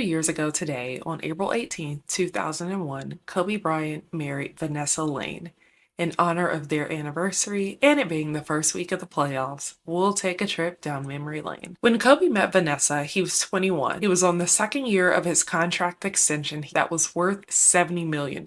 Years ago today, on April 18, 2001, Kobe Bryant married Vanessa Lane. In honor of their anniversary and it being the first week of the playoffs, we'll take a trip down memory lane. When Kobe met Vanessa, he was 21. He was on the second year of his contract extension that was worth $70 million.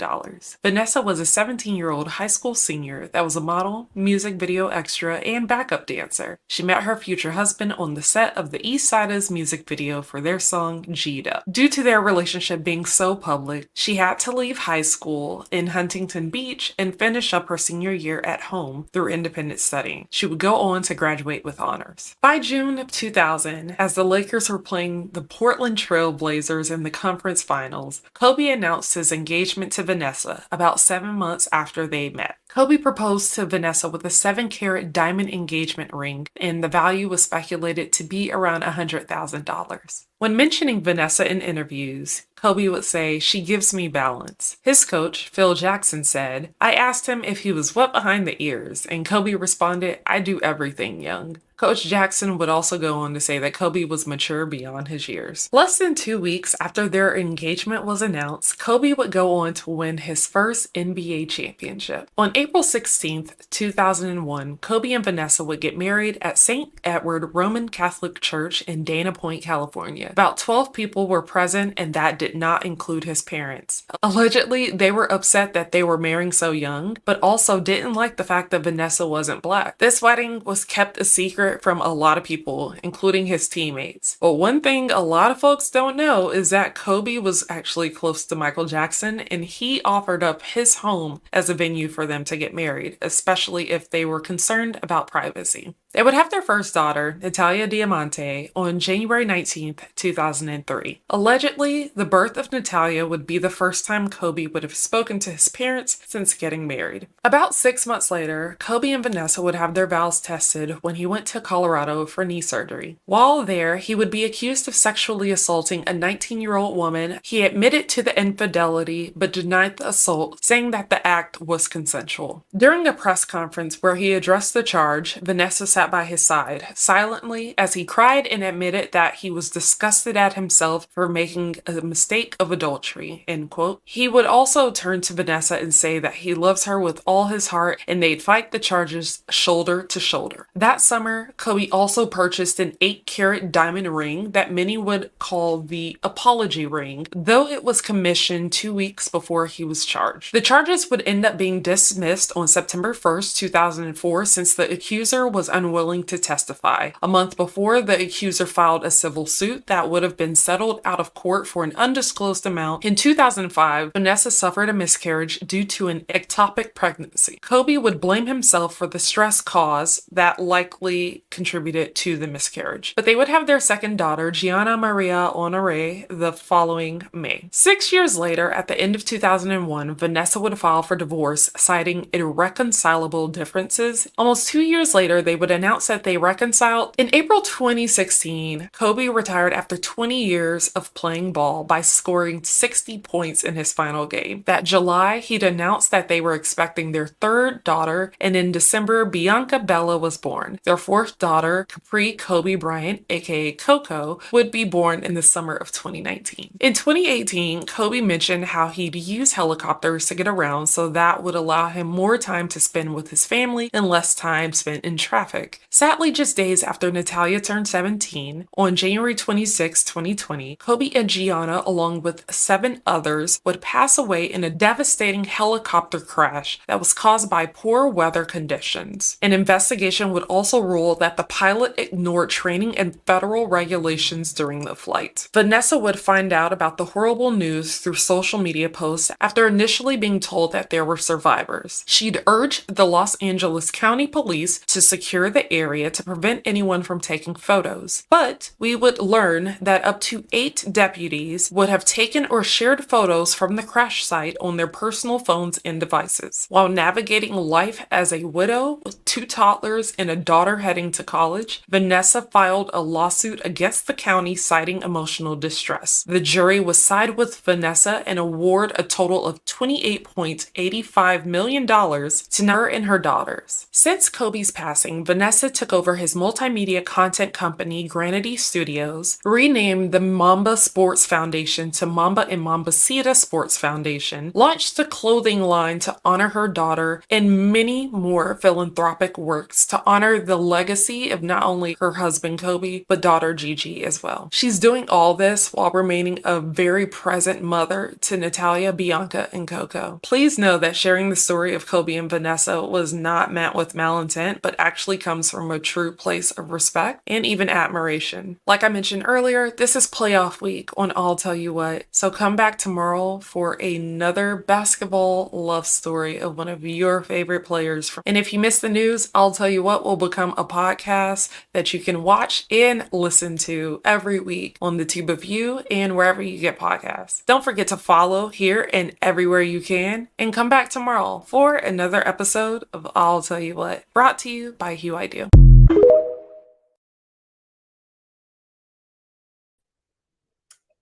Vanessa was a 17-year-old high school senior that was a model, music video extra, and backup dancer. She met her future husband on the set of the East Sida's music video for their song G'd Up. Due to their relationship being so public, she had to leave high school in Huntington Beach and finish up her senior year at home through independent studying. She would go on to graduate with honors. By June of 2000, as the Lakers were playing the Portland Trail Blazers in the conference finals, Kobe announced his engagement to Vanessa about 7 months after they met. Kobe proposed to Vanessa with a 7-carat diamond engagement ring, and the value was speculated to be around $100,000. When mentioning Vanessa in interviews, Kobe would say, "She gives me balance." His coach, Phil Jackson, said, "I asked him if he was wet behind the ears, and Kobe responded, 'I do everything, young.'" Coach Jackson would also go on to say that Kobe was mature beyond his years. Less than 2 weeks after their engagement was announced, Kobe would go on to win his first NBA championship. On April 16th, 2001, Kobe and Vanessa would get married at St. Edward Roman Catholic Church in Dana Point, California. About 12 people were present, and that did not include his parents. Allegedly, they were upset that they were marrying so young, but also didn't like the fact that Vanessa wasn't black. This wedding was kept a secret from a lot of people, including his teammates. But one thing a lot of folks don't know is that Kobe was actually close to Michael Jackson, and he offered up his home as a venue for them to get married, especially if they were concerned about privacy. They would have their first daughter, Natalia Diamante, on January 19th, 2003. Allegedly, the birth of Natalia would be the first time Kobe would have spoken to his parents since getting married. About 6 months later, Kobe and Vanessa would have their vows tested when he went to Colorado for knee surgery. While there, he would be accused of sexually assaulting a 19-year-old woman. He admitted to the infidelity but denied the assault, saying that the act was consensual. During a press conference where he addressed the charge, Vanessa sat by his side, silently, as he cried and admitted that he was disgusted at himself for making a mistake of adultery, end quote. He would also turn to Vanessa and say that he loves her with all his heart and they'd fight the charges shoulder to shoulder. That summer, Kobe also purchased an 8-carat diamond ring that many would call the apology ring, though it was commissioned 2 weeks before he was charged. The charges would end up being dismissed on September 1st, 2004, since the accuser was unwilling to testify. A month before, the accuser filed a civil suit that would have been settled out of court for an undisclosed amount. In 2005, Vanessa suffered a miscarriage due to an ectopic pregnancy. Kobe would blame himself for the stress caused that likely contributed to the miscarriage. But they would have their second daughter, Gianna Maria Honore, the following May. 6 years later, at the end of 2001, Vanessa would file for divorce, citing irreconcilable differences. Almost 2 years later, they would announced that they reconciled. In April 2016, Kobe retired after 20 years of playing ball by scoring 60 points in his final game. That July, he'd announced that they were expecting their third daughter, and in December, Bianca Bella was born. Their fourth daughter, Capri Kobe Bryant, aka Coco, would be born in the summer of 2019. In 2018, Kobe mentioned how he'd use helicopters to get around, so that would allow him more time to spend with his family and less time spent in traffic. Sadly, just days after Natalia turned 17, on January 26, 2020, Kobe and Gianna, along with 7 others, would pass away in a devastating helicopter crash that was caused by poor weather conditions. An investigation would also rule that the pilot ignored training and federal regulations during the flight. Vanessa would find out about the horrible news through social media posts after initially being told that there were survivors. She'd urged the Los Angeles County Police to secure the area to prevent anyone from taking photos. But we would learn that up to 8 deputies would have taken or shared photos from the crash site on their personal phones and devices. While navigating life as a widow with 2 toddlers and a daughter heading to college, Vanessa filed a lawsuit against the county citing emotional distress. The jury would side with Vanessa and award a total of $28.85 million to her and her daughters. Since Kobe's passing, Vanessa took over his multimedia content company, Granity Studios, renamed the Mamba Sports Foundation to Mamba and Mambacita Sports Foundation, launched a clothing line to honor her daughter, and many more philanthropic works to honor the legacy of not only her husband Kobe, but daughter Gigi as well. She's doing all this while remaining a very present mother to Natalia, Bianca, and Coco. Please know that sharing the story of Kobe and Vanessa was not meant with malintent, but actually comes from a true place of respect and even admiration. Like I mentioned earlier, this is playoff week on I'll Tell You What, so come back tomorrow for another basketball love story of one of your favorite players. And if you missed the news, I'll Tell You What will become a podcast that you can watch and listen to every week on the Tube of You and wherever you get podcasts. Don't forget to follow here and everywhere you can, and come back tomorrow for another episode of I'll Tell You What, brought to you by Who I Do.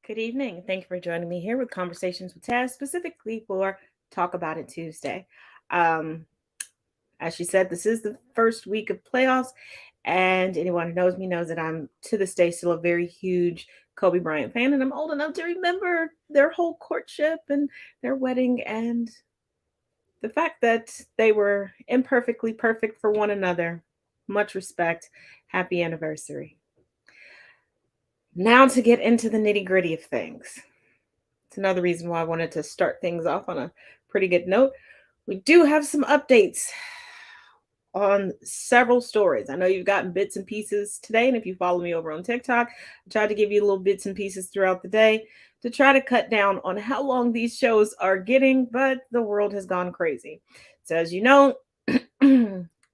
Good evening. Thank you for joining me here with Conversations with Taz, specifically for Talk About It Tuesday. As she said, this is the first week of playoffs, and anyone who knows me knows that I'm, to this day, still a very huge Kobe Bryant fan, and I'm old enough to remember their whole courtship and their wedding and the fact that they were imperfectly perfect for one another. Much respect. Happy anniversary. Now to get into the nitty-gritty of things. It's another reason why I wanted to start things off on a pretty good note. We do have some updates on several stories. I know you've gotten bits and pieces today, and if you follow me over on TikTok, I tried to give you little bits and pieces throughout the day to try to cut down on how long these shows are getting, but the world has gone crazy. So as you know,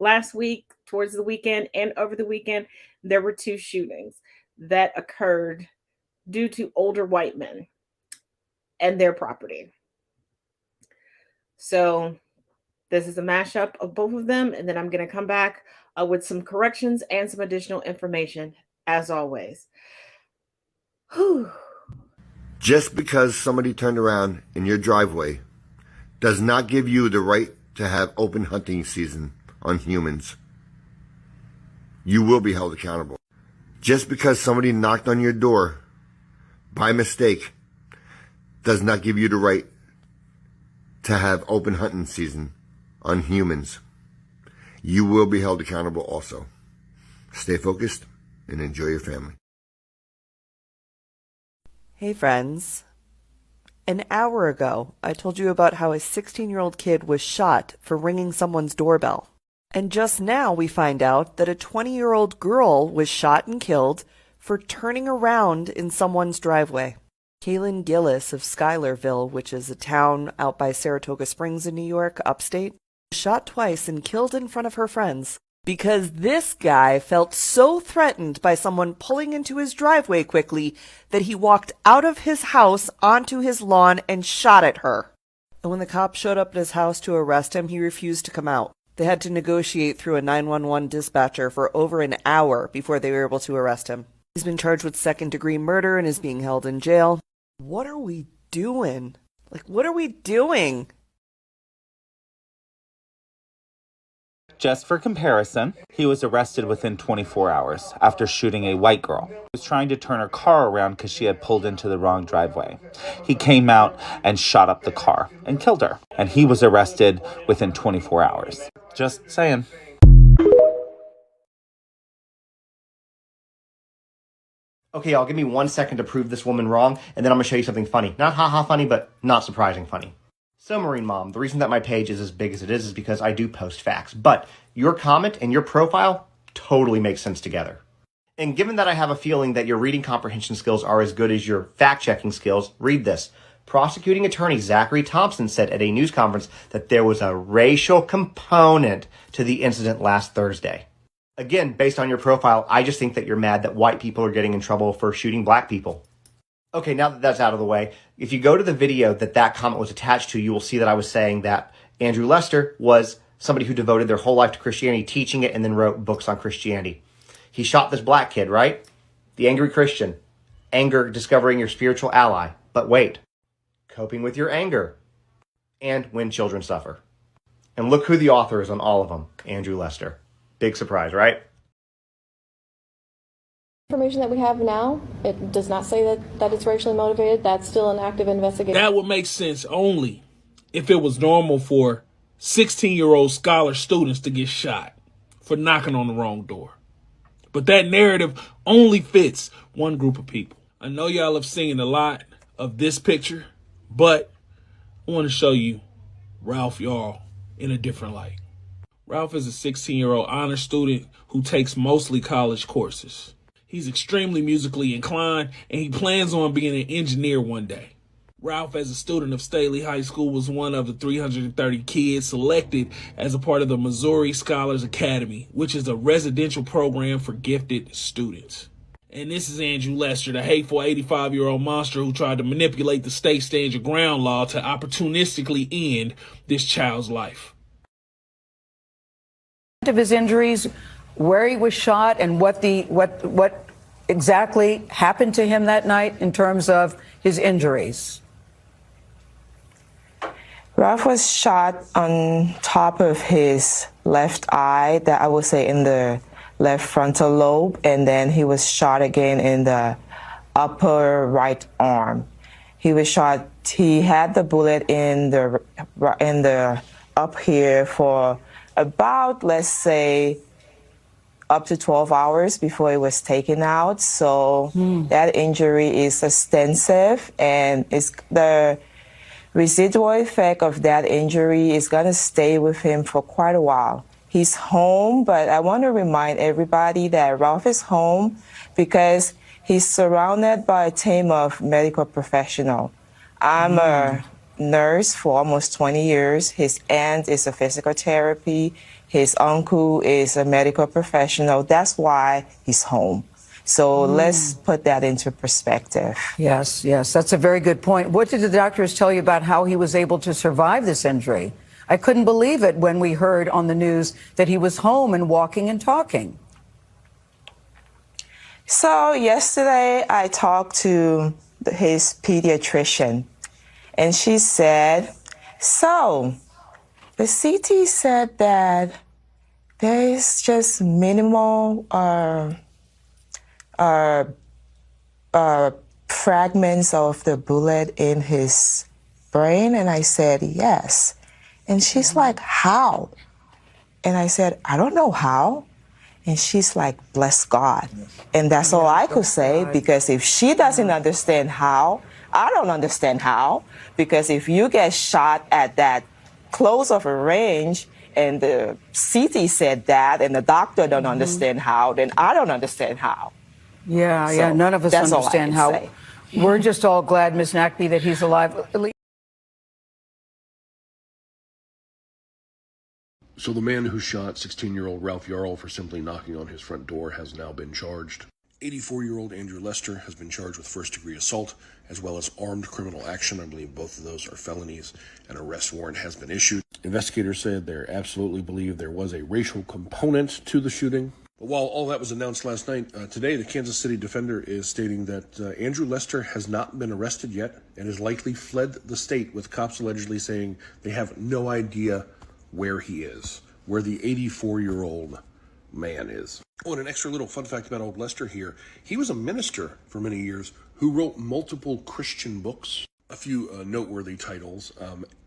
last week, towards the weekend and over the weekend, there were 2 shootings that occurred due to older white men and their property. So this is a mashup of both of them, and then I'm going to come back with some corrections and some additional information, as always. Whew. Just because somebody turned around in your driveway does not give you the right to have open hunting season on humans. You will be held accountable. Just because somebody knocked on your door by mistake does not give you the right to have open hunting season on humans. You will be held accountable also. Stay focused and enjoy your family. Hey friends. An hour ago, I told you about how a 16-year-old kid was shot for ringing someone's doorbell. And just now we find out that a 20-year-old girl was shot and killed for turning around in someone's driveway. Kaylin Gillis of Schuylerville, which is a town out by Saratoga Springs in New York, upstate, was shot twice and killed in front of her friends because this guy felt so threatened by someone pulling into his driveway quickly that he walked out of his house onto his lawn and shot at her. And when the cops showed up at his house to arrest him, he refused to come out. They had to negotiate through a 911 dispatcher for over an hour before they were able to arrest him. He's been charged with second-degree murder and is being held in jail. What are we doing? What are we doing? Just for comparison, he was arrested within 24 hours after shooting a white girl who was trying to turn her car around because she had pulled into the wrong driveway. He came out and shot up the car and killed her, and he was arrested within 24 hours. Just saying. Okay, y'all, give me 1 second to prove this woman wrong, and then I'm going to show you something funny. Not haha funny, but not surprising funny. So, Marine Mom, the reason that my page is as big as it is because I do post facts. But your comment and your profile totally makes sense together. And given that I have a feeling that your reading comprehension skills are as good as your fact-checking skills, read this. Prosecuting attorney Zachary Thompson said at a news conference that there was a racial component to the incident last Thursday. Again, based on your profile, I just think that you're mad that white people are getting in trouble for shooting black people. Okay, now that that's out of the way, if you go to the video that comment was attached to, you will see that I was saying that Andrew Lester was somebody who devoted their whole life to Christianity, teaching it, and then wrote books on Christianity. He shot this black kid, right? The angry Christian. Anger, discovering your spiritual ally. But wait, coping with your anger. And when children suffer. And look who the author is on all of them, Andrew Lester. Big surprise, right? Information that we have now, it does not say that it's racially motivated. That's still an active investigation. That would make sense only if it was normal for 16-year-old scholar students to get shot for knocking on the wrong door. But that narrative only fits one group of people. I know y'all have seen a lot of this picture, but I want to show you Ralph Yarl in a different light. Ralph is a 16-year-old honor student who takes mostly college courses. He's extremely musically inclined, and he plans on being an engineer one day. Ralph, as a student of Staley High School, was one of the 330 kids selected as a part of the Missouri Scholars Academy, which is a residential program for gifted students. And this is Andrew Lester, the hateful 85-year-old monster who tried to manipulate the state stand your ground law to opportunistically end this child's life. Of his injuries, where he was shot, and what exactly happened to him that night in terms of his injuries. Ralph was shot on top of his left eye, that I would say in the left frontal lobe, and then he was shot again in the upper right arm. He was shot, he had the bullet in the up here for about, let's say, up to 12 hours before it was taken out. So that injury is extensive, and it's the residual effect of that injury is going to stay with him for quite a while. He's home, but I want to remind everybody that Ralph is home because he's surrounded by a team of medical professionals. I'm a nurse for almost 20 years. His aunt is a physical therapy. His uncle is a medical professional. That's why he's home. So let's put that into perspective. Yes, that's a very good point. What did the doctors tell you about how he was able to survive this injury? I couldn't believe it when we heard on the news that he was home and walking and talking. So yesterday I talked to his pediatrician, and she said, so the CT said that there is just minimal fragments of the bullet in his brain. And I said, yes. And she's like, how? And I said, I don't know how. And she's like, bless God. And that's all I could say, because if she doesn't understand how, I don't understand how. Because if you get shot at that close of a range and the CT said that and the doctor don't understand how, then I don't understand how. Yeah, none of us understand how. Say. We're just all glad, Ms. Nackby, that he's alive. So the man who shot 16-year-old Ralph Yarl for simply knocking on his front door has now been charged. 84-year-old Andrew Lester has been charged with first-degree assault as well as armed criminal action. I believe both of those are felonies. An arrest warrant has been issued. Investigators said they absolutely believe there was a racial component to the shooting. But while all that was announced last night, today the Kansas City Defender is stating that Andrew Lester has not been arrested yet and has likely fled the state, with cops allegedly saying they have no idea where he is, where the 84-year-old man is. Oh, and an extra little fun fact about old Lester here. He was a minister for many years who wrote multiple Christian books. A few noteworthy titles: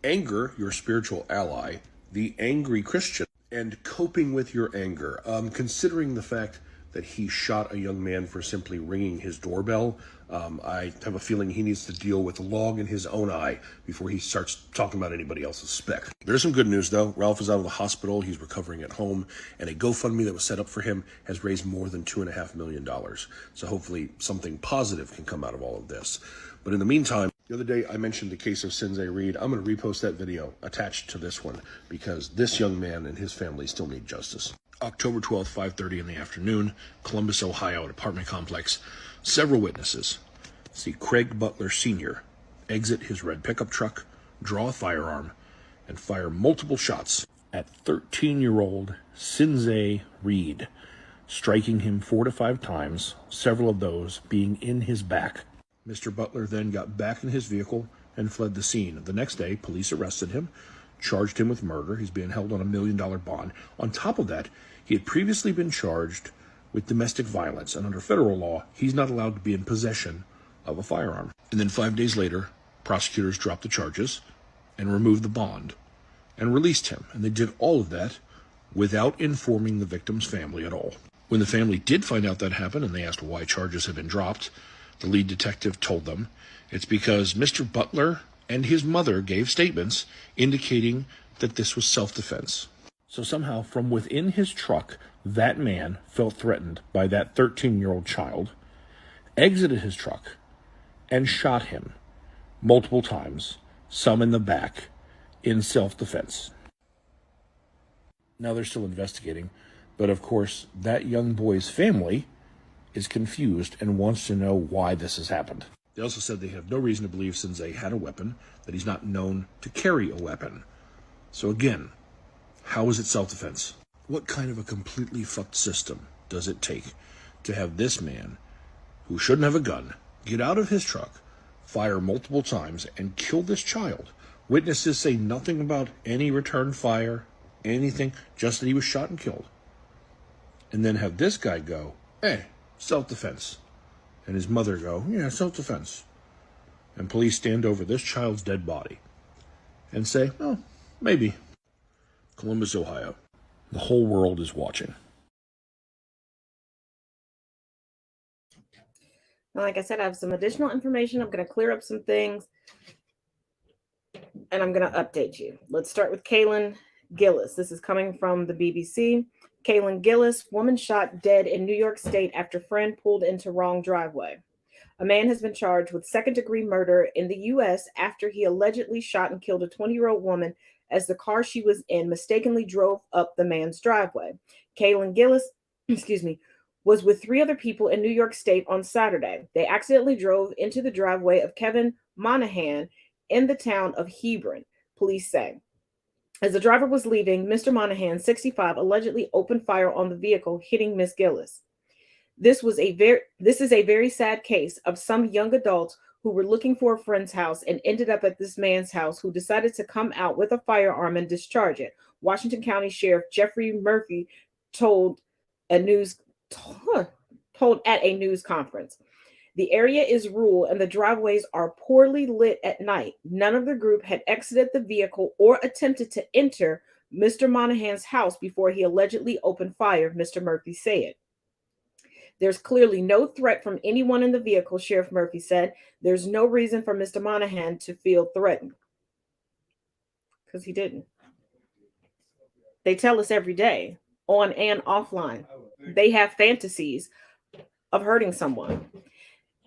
Anger, Your Spiritual Ally, The Angry Christian, and Coping with Your Anger. Considering the fact that he shot a young man for simply ringing his doorbell, I have a feeling he needs to deal with a log in his own eye before he starts talking about anybody else's speck. There's some good news, though. Ralph is out of the hospital. He's recovering at home, and a GoFundMe that was set up for him has raised more than $2.5 million. So hopefully something positive can come out of all of this. But in the meantime, the other day I mentioned the case of Sinzay Reed. I'm going to repost that video attached to this one because this young man and his family still need justice. October 12th, 5:30 in the afternoon, Columbus, Ohio, an apartment complex. Several witnesses see Craig Butler Sr. exit his red pickup truck, draw a firearm, and fire multiple shots at 13-year-old Sinzay Reed, striking him 4 to 5 times, several of those being in his back. Mr. Butler then got back in his vehicle and fled the scene. The next day, police arrested him, charged him with murder. He's being held on $1 million bond. On top of that, he had previously been charged with domestic violence, and under federal law, he's not allowed to be in possession of a firearm. And then 5 days later, prosecutors dropped the charges and removed the bond and released him. And they did all of that without informing the victim's family at all. When the family did find out that happened and they asked why charges had been dropped, the lead detective told them it's because Mr. Butler and his mother gave statements indicating that this was self-defense. So somehow, from within his truck, that man felt threatened by that 13-year-old child, exited his truck, and shot him multiple times, some in the back, in self-defense. Now they're still investigating, but of course, that young boy's family is confused and wants to know why this has happened. They also said they have no reason to believe Sinzay had a weapon, that he's not known to carry a weapon. So again, how is it self-defense? What kind of a completely fucked system does it take to have this man, who shouldn't have a gun, get out of his truck, fire multiple times, and kill this child? Witnesses say nothing about any return fire, anything, just that he was shot and killed. And then have this guy go, hey, self-defense. And his mother go, yeah, self-defense. And police stand over this child's dead body and say, oh, maybe. Columbus, Ohio. The whole world is watching. Like I said, I have some additional information. I'm going to clear up some things, and I'm going to update you. Let's start with Kaylin Gillis. This is coming from the BBC. Kaylin Gillis, woman shot dead in New York State after friend pulled into wrong driveway. A man has been charged with second-degree murder in the U.S. after he allegedly shot and killed a 20-year-old woman as the car she was in mistakenly drove up the man's driveway. Kaylin Gillis, was with 3 other people in New York State on Saturday. They accidentally drove into the driveway of Kevin Monahan in the town of Hebron, police say. As the driver was leaving, Mr. Monahan, 65, allegedly opened fire on the vehicle, hitting Miss Gillis. This is a very sad case of some young adults who were looking for a friend's house and ended up at this man's house, who decided to come out with a firearm and discharge it. Washington County Sheriff Jeffrey Murphy told at a news conference. The area is rural and the driveways are poorly lit at night. None of the group had exited the vehicle or attempted to enter Mr. Monahan's house before he allegedly opened fire, Mr. Murphy said. There's clearly no threat from anyone in the vehicle, Sheriff Murphy said. There's no reason for Mr. Monahan to feel threatened. Because he didn't. They tell us every day, on and offline. They have fantasies of hurting someone.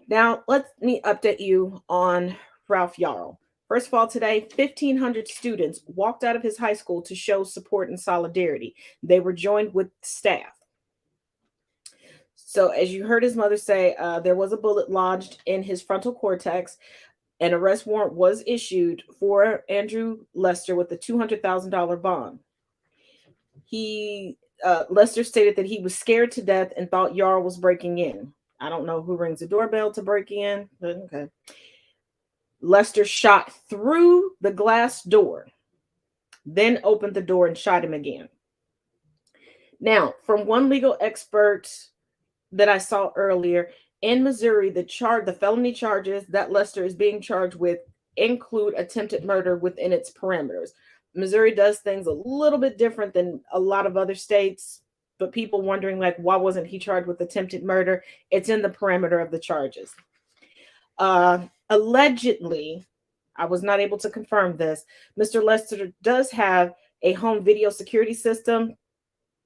Now, let me update you on Ralph Yarl. First of all, today, 1,500 students walked out of his high school to show support and solidarity. They were joined with staff. So, as you heard his mother say, there was a bullet lodged in his frontal cortex. An arrest warrant was issued for Andrew Lester with a $200,000 bond. Lester stated that he was scared to death and thought Yarl was breaking in. I don't know who rings the doorbell to break in, but okay. Lester shot through the glass door, then opened the door and shot him again. Now, from one legal expert that I saw earlier, in Missouri, the felony charges that Lester is being charged with include attempted murder within its parameters. Missouri does things a little bit different than a lot of other states, but people wondering, like, why wasn't he charged with attempted murder? It's in the parameter of the charges. Allegedly, I was not able to confirm this, Mr. Lester does have a home video security system,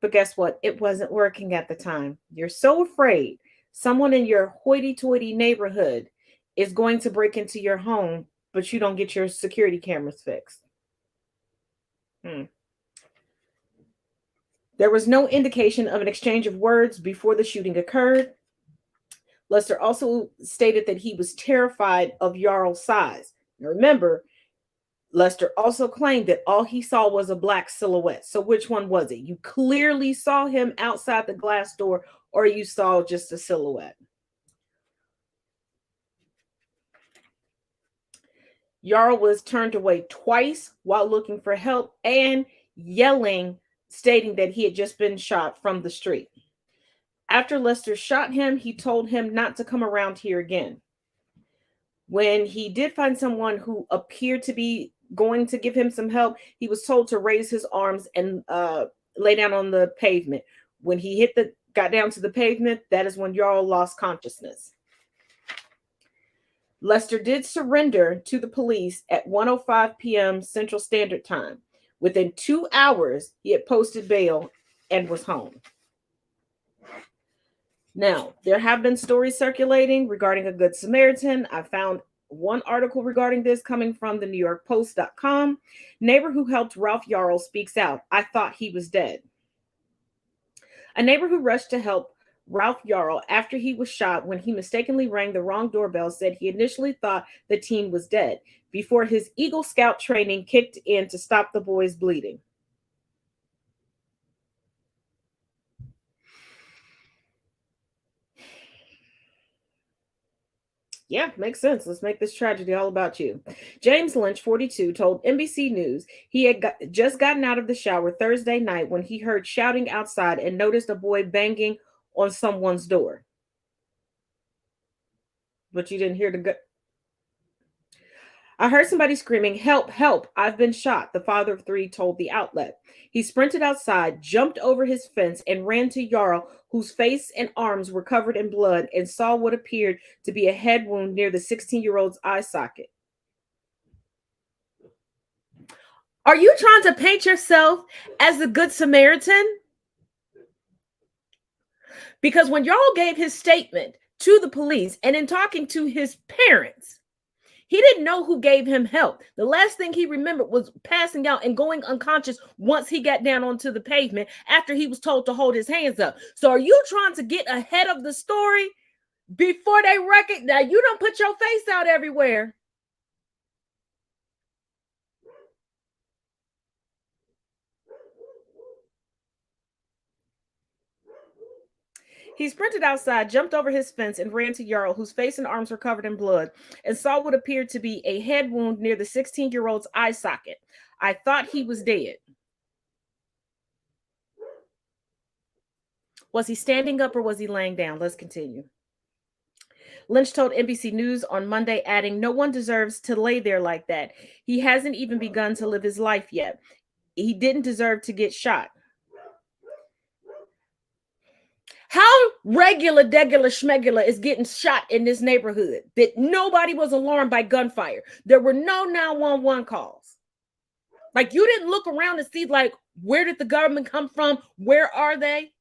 but guess what? It wasn't working at the time. You're so afraid someone in your hoity-toity neighborhood is going to break into your home, but you don't get your security cameras fixed. There was no indication of an exchange of words before the shooting occurred. Lester also stated that he was terrified of Yarl's size. Now remember, Lester also claimed that all he saw was a black silhouette. So which one was it? You clearly saw him outside the glass door, or you saw just a silhouette. Yarl was turned away twice while looking for help and yelling, stating that he had just been shot from the street. After Lester shot him, he told him not to come around here again. When he did find someone who appeared to be going to give him some help, he was told to raise his arms and lay down on the pavement. When he got down to the pavement, that is when Yarl lost consciousness. Lester did surrender to the police at 1:05 p.m. Central Standard Time. Within 2 hours, he had posted bail and was home. Now, there have been stories circulating regarding a Good Samaritan. I found one article regarding this coming from the NewYorkPost.com. Neighbor who helped Ralph Yarl speaks out. I thought he was dead. A neighbor who rushed to help Ralph Yarl after he was shot when he mistakenly rang the wrong doorbell said he initially thought the teen was dead before his Eagle Scout training kicked in to stop the boy's bleeding. Yeah, makes sense. Let's make this tragedy all about you. James Lynch, 42, told NBC News he had just gotten out of the shower Thursday night when he heard shouting outside and noticed a boy banging on someone's door. But you didn't hear I heard somebody screaming, "Help, help, I've been shot," the father of 3 told the outlet. He sprinted outside, jumped over his fence, and ran to Yarl, whose face and arms were covered in blood, and saw what appeared to be a head wound near the 16-year-old's eye socket. Are you trying to paint yourself as the Good Samaritan? Because when Yarl gave his statement to the police and in talking to his parents, he didn't know who gave him help. The last thing he remembered was passing out and going unconscious once he got down onto the pavement after he was told to hold his hands up. So are you trying to get ahead of the story before they recognize? Now, you don't put your face out everywhere. He sprinted outside, jumped over his fence, and ran to Yarl, whose face and arms were covered in blood, and saw what appeared to be a head wound near the 16-year-old's eye socket. I thought he was dead. Was he standing up or was he laying down? Let's continue. Lynch told NBC News on Monday, adding, "No one deserves to lay there like that. He hasn't even begun to live his life yet. He didn't deserve to get shot." How regular, schmegular is getting shot in this neighborhood that nobody was alarmed by gunfire? There were no 911 calls. Like, you didn't look around and see, like, where did the government come from? Where are they?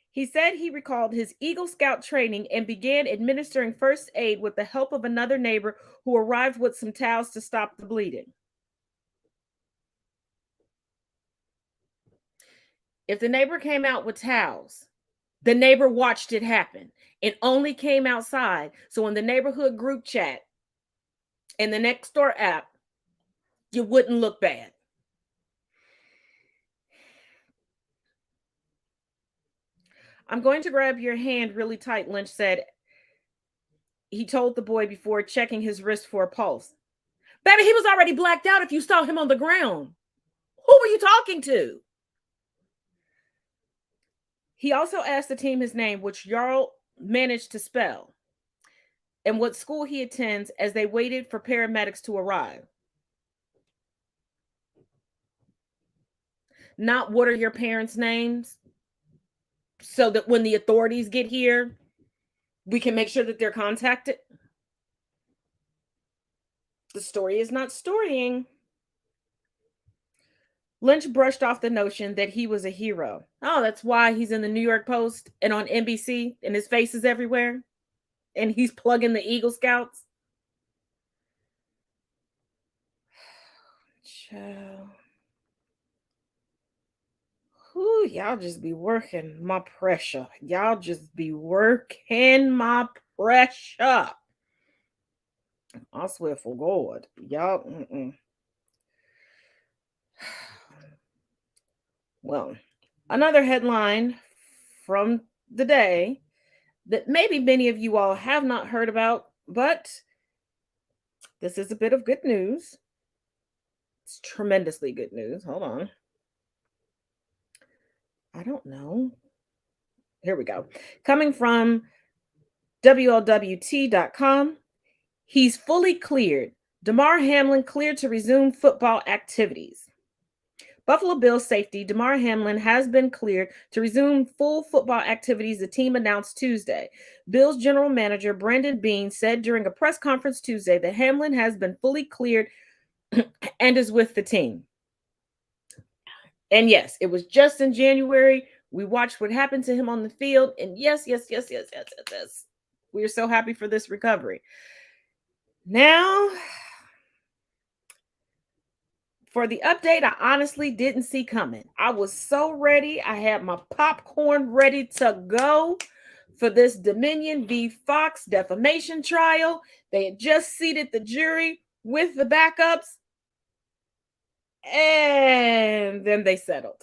He said he recalled his Eagle Scout training and began administering first aid with the help of another neighbor who arrived with some towels to stop the bleeding. If the neighbor came out with towels, the neighbor watched it happen and only came outside. So in the neighborhood group chat and the Nextdoor app, you wouldn't look bad. I'm going to grab your hand really tight, Lynch said. He told the boy before checking his wrist for a pulse. Baby, he was already blacked out if you saw him on the ground. Who were you talking to? He also asked the team his name, which Jarl managed to spell, and what school he attends as they waited for paramedics to arrive. Not what are your parents' names, so that when the authorities get here, we can make sure that they're contacted. The story is not storying. Lynch brushed off the notion that he was a hero. Oh, that's why he's in the New York Post and on NBC and his face is everywhere. And he's plugging the Eagle Scouts. Child. Ooh, y'all just be working my pressure. Y'all just be working my pressure. I swear for God. Y'all, Well, another headline from the day that maybe many of you all have not heard about, but this is a bit of good news. It's tremendously good news. Hold on. I don't know. Here we go. Coming from WLWT.com. He's fully cleared. Damar Hamlin cleared to resume football activities. Buffalo Bills safety Damar Hamlin has been cleared to resume full football activities, the team announced Tuesday. Bills general manager Brandon Beane said during a press conference Tuesday that Hamlin has been fully cleared and is with the team. And yes, it was just in January. We watched what happened to him on the field. And yes. We are so happy for this recovery. Now, for the update, I honestly didn't see coming. I was so ready. I had my popcorn ready to go for this Dominion v. Fox defamation trial. They had just seated the jury with the backups, and then they settled.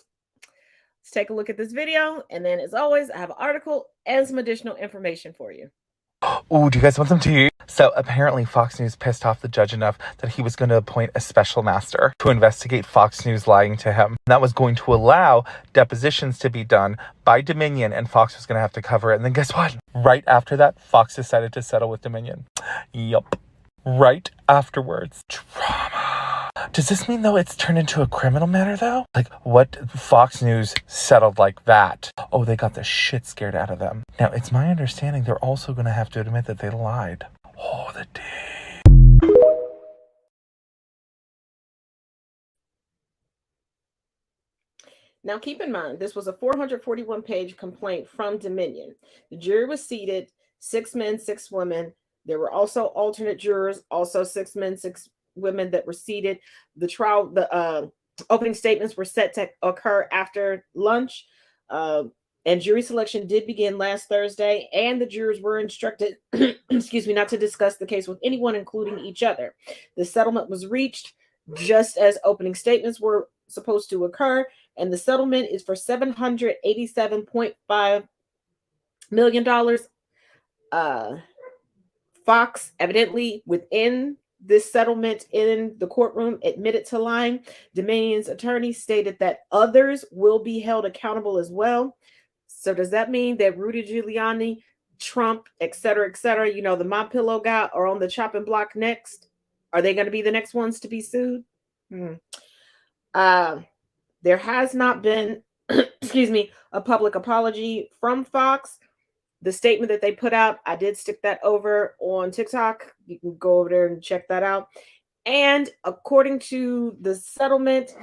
Let's take a look at this video, and then as always, I have an article and some additional information for you. Oh, do you guys want some tea? So apparently Fox News pissed off the judge enough that he was going to appoint a special master to investigate Fox News lying to him. That was going to allow depositions to be done by Dominion, and Fox was going to have to cover it. And then guess what? Right after that, Fox decided to settle with Dominion. Yup. Right afterwards. Drama. Does this mean, though, it's turned into a criminal matter, though? Like, what Fox News settled like that? Oh, they got the shit scared out of them. Now, it's my understanding they're also going to have to admit that they lied. Oh, the tea. Now, keep in mind, this was a 441-page complaint from Dominion. The jury was seated, 6 men, 6 women. There were also alternate jurors, also 6 men, 6 women that were seated. The trial, the opening statements were set to occur after lunch, and jury selection did begin last Thursday, and the jurors were instructed, excuse me, not to discuss the case with anyone, including each other. The settlement was reached just as opening statements were supposed to occur, and the settlement is for $787.5 million. Fox, evidently within this settlement in the courtroom, admitted to lying. Dominion's attorney stated that others will be held accountable as well. So does that mean that Rudy Giuliani, Trump, et cetera, the MyPillow guy, are on the chopping block next? Are they going to be the next ones to be sued? There has not been, excuse me, a public apology from Fox. The statement that they put out, I did stick that over on TikTok. You can go over there and check that out. And according to the settlement,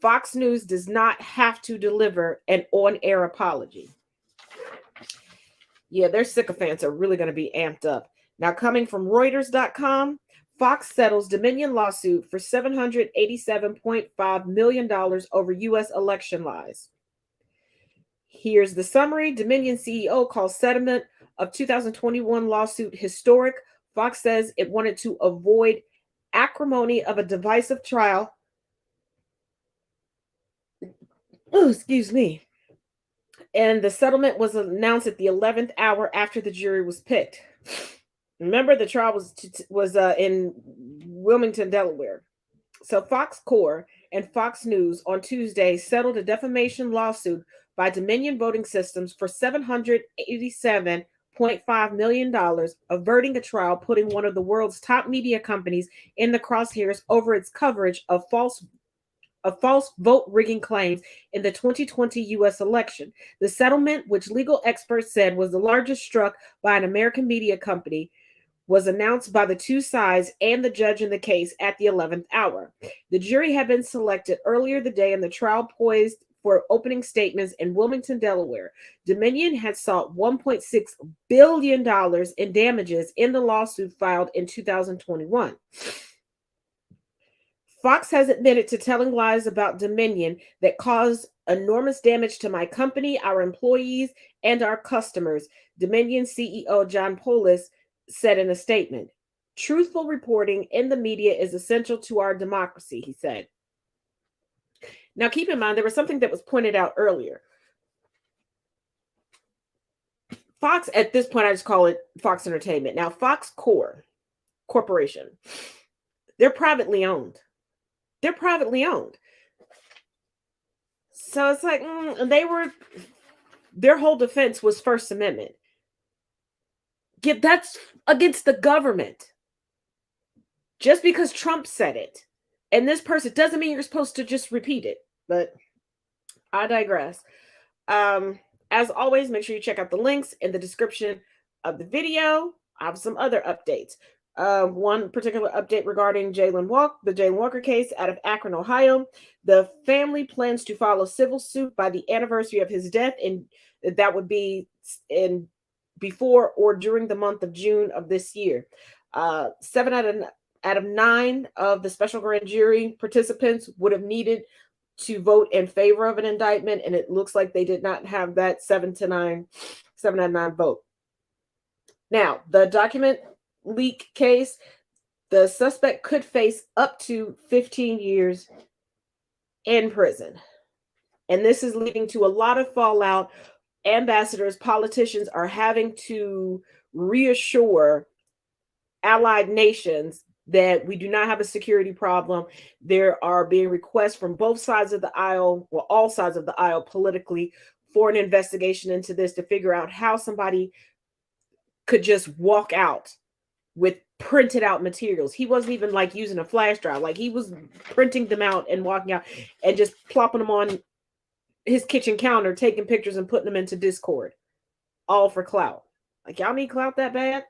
Fox News does not have to deliver an on-air apology. Yeah, their sycophants are really going to be amped up. Now, coming from Reuters.com, Fox settles Dominion lawsuit for $787.5 million over U.S. election lies. Here's the summary. Dominion CEO calls settlement of 2021 lawsuit historic. Fox says it wanted to avoid acrimony of a divisive trial. Oh, excuse me. And the settlement was announced at the 11th hour after the jury was picked. Remember, the trial was in Wilmington, Delaware. So Fox Corp and Fox News on Tuesday settled a defamation lawsuit by Dominion Voting Systems for $787.5 million, averting a trial putting one of the world's top media companies in the crosshairs over its coverage of false vote rigging claims in the 2020 U.S. election. The settlement, which legal experts said was the largest struck by an American media company, was announced by the two sides and the judge in the case at the 11th hour. The jury had been selected earlier the day and the trial poised for opening statements in Wilmington, Delaware. Dominion had sought $1.6 billion in damages in the lawsuit filed in 2021. Fox has admitted to telling lies about Dominion that caused enormous damage to my company, our employees, and our customers, Dominion CEO John Polis said in a statement. Truthful reporting in the media is essential to our democracy, he said. Now, keep in mind, there was something that was pointed out earlier. Fox, at this point, I just call it Fox Entertainment. Now, Fox Corporation, they're privately owned. They're privately owned. So it's like, their whole defense was First Amendment. That's against the government. Just because Trump said it, and this person doesn't mean you're supposed to just repeat it. But I digress. As always, make sure you check out the links in the description of the video. I have some other updates. One particular update regarding the Jayland Walker case out of Akron, Ohio. The family plans to file a civil suit by the anniversary of his death, and that would be in before or during the month of June of this year. 7 out of 9 of the special grand jury participants would have needed to vote in favor of an indictment, and it looks like they did not have that 7 out of 9 vote. Now, the document leak case, the suspect could face up to 15 years in prison. And this is leading to a lot of fallout. Ambassadors, politicians are having to reassure allied nations that we do not have a security problem. There are being requests from both sides of the aisle, well, all sides of the aisle politically, for an investigation into this to figure out how somebody could just walk out with printed out materials. He wasn't even like using a flash drive. Like, he was printing them out and walking out and just plopping them on his kitchen counter, taking pictures and putting them into Discord, all for clout. Like, y'all need clout that bad?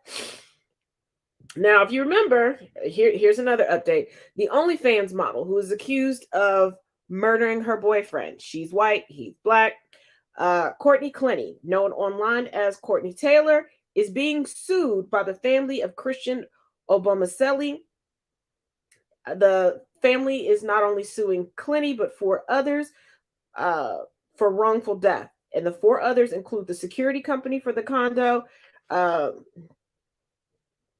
Now, if you remember, here's another update. The OnlyFans model who is accused of murdering her boyfriend. She's white, he's black. Courtney Clenny, known online as Courtney Taylor, is being sued by the family of Christian Obomaseli. The family is not only suing Clenny, but 4 others for wrongful death. And the 4 others include the security company for the condo,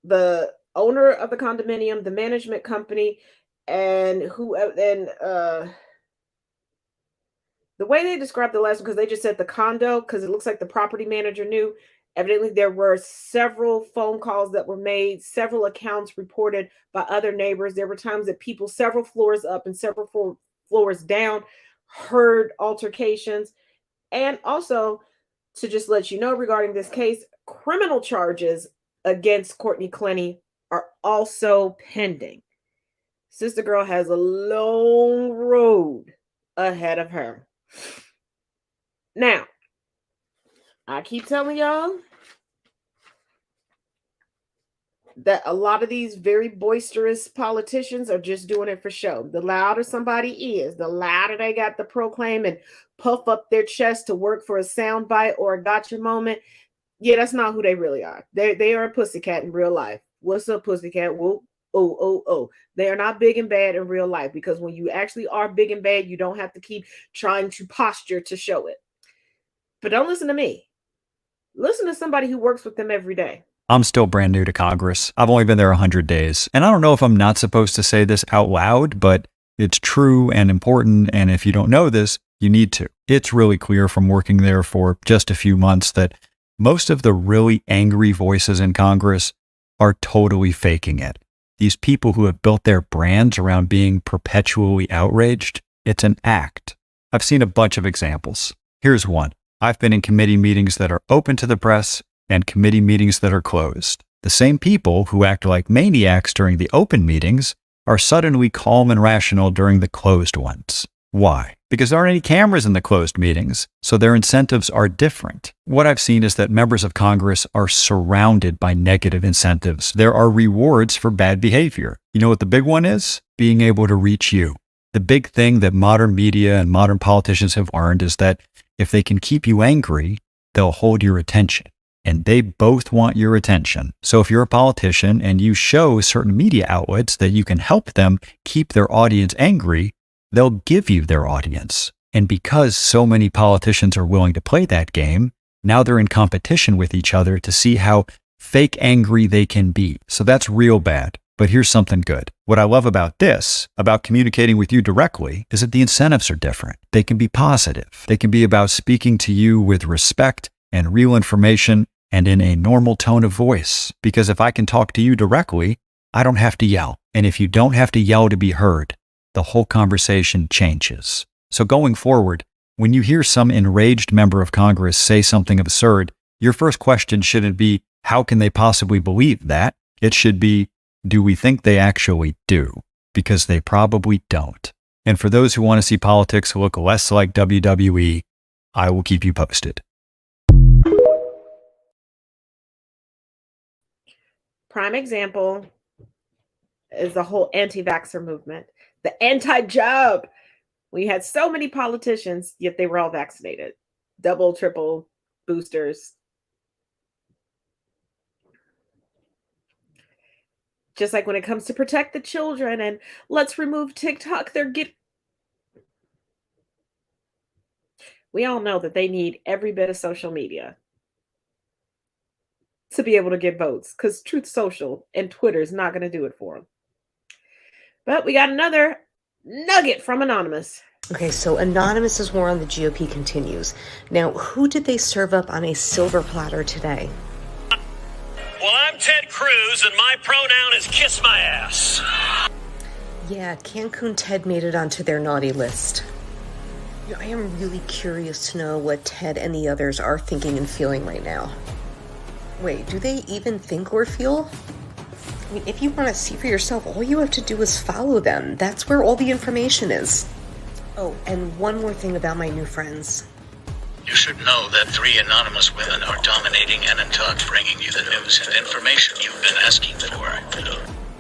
the owner of the condominium, the management company, and the way they described the last one, because they just said the condo, because it looks like the property manager knew. Evidently, there were several phone calls that were made, several accounts reported by other neighbors. There were times that people several floors up and several floors down heard altercations. And also, to just let you know regarding this case, criminal charges against Courtney Clenny are also pending. Sister girl has a long road ahead of her. Now, I keep telling y'all that a lot of these very boisterous politicians are just doing it for show. The louder somebody is, the louder they got to proclaim and puff up their chest to work for a soundbite or a gotcha moment. Yeah, that's not who they really are. They are a pussycat in real life. What's up, pussycat? Well, Oh. They are not big and bad in real life, because when you actually are big and bad, you don't have to keep trying to posture to show it. But don't listen to me. Listen to somebody who works with them every day. I'm still brand new to Congress. I've only been there 100 days. And I don't know if I'm not supposed to say this out loud, but it's true and important. And if you don't know this, you need to. It's really clear from working there for just a few months that most of the really angry voices in Congress are totally faking it. These people who have built their brands around being perpetually outraged, it's an act. I've seen a bunch of examples. Here's one. I've been in committee meetings that are open to the press and committee meetings that are closed. The same people who act like maniacs during the open meetings are suddenly calm and rational during the closed ones. Why? Because there aren't any cameras in the closed meetings, so their incentives are different. What I've seen is that members of Congress are surrounded by negative incentives. There are rewards for bad behavior. You know what the big one is? Being able to reach you. The big thing that modern media and modern politicians have learned is that if they can keep you angry, they'll hold your attention. And they both want your attention. So if you're a politician and you show certain media outlets that you can help them keep their audience angry, they'll give you their audience. And because so many politicians are willing to play that game, now they're in competition with each other to see how fake angry they can be. So that's real bad. But here's something good. What I love about this, about communicating with you directly, is that the incentives are different. They can be positive. They can be about speaking to you with respect and real information and in a normal tone of voice. Because if I can talk to you directly, I don't have to yell. And if you don't have to yell to be heard, the whole conversation changes. So going forward, when you hear some enraged member of Congress say something absurd, your first question shouldn't be, how can they possibly believe that? It should be, do we think they actually do? Because they probably don't. And for those who want to see politics look less like WWE, I will keep you posted. Prime example is the whole anti-vaxxer movement, the anti-jab. We had so many politicians, yet they were all vaccinated. Double, triple boosters. Just like when it comes to protect the children and let's remove TikTok, we all know that they need every bit of social media to be able to get votes, because Truth Social and Twitter is not going to do it for them. But we got another nugget from Anonymous. Okay, so Anonymous's war on the GOP continues. Now, who did they serve up on a silver platter today? Well, I'm Ted Cruz, and my pronoun is kiss my ass. Yeah, Cancun Ted made it onto their naughty list. I am really curious to know what Ted and the others are thinking and feeling right now. Wait, do they even think or feel? I mean, if you want to see for yourself, all you have to do is follow them. That's where all the information is. Oh, and one more thing about my new friends. You should know that 3 anonymous women are dominating Talk, bringing you the news and information you've been asking for.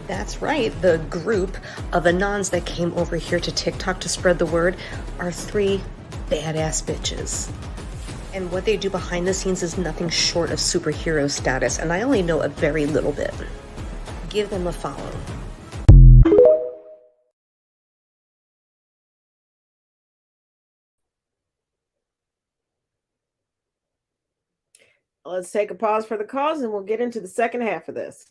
That's right. The group of Anons that came over here to TikTok to spread the word are 3 badass bitches. And what they do behind the scenes is nothing short of superhero status, and I only know a very little bit. Give them a follow. Let's take a pause for the cause and we'll get into the second half of this.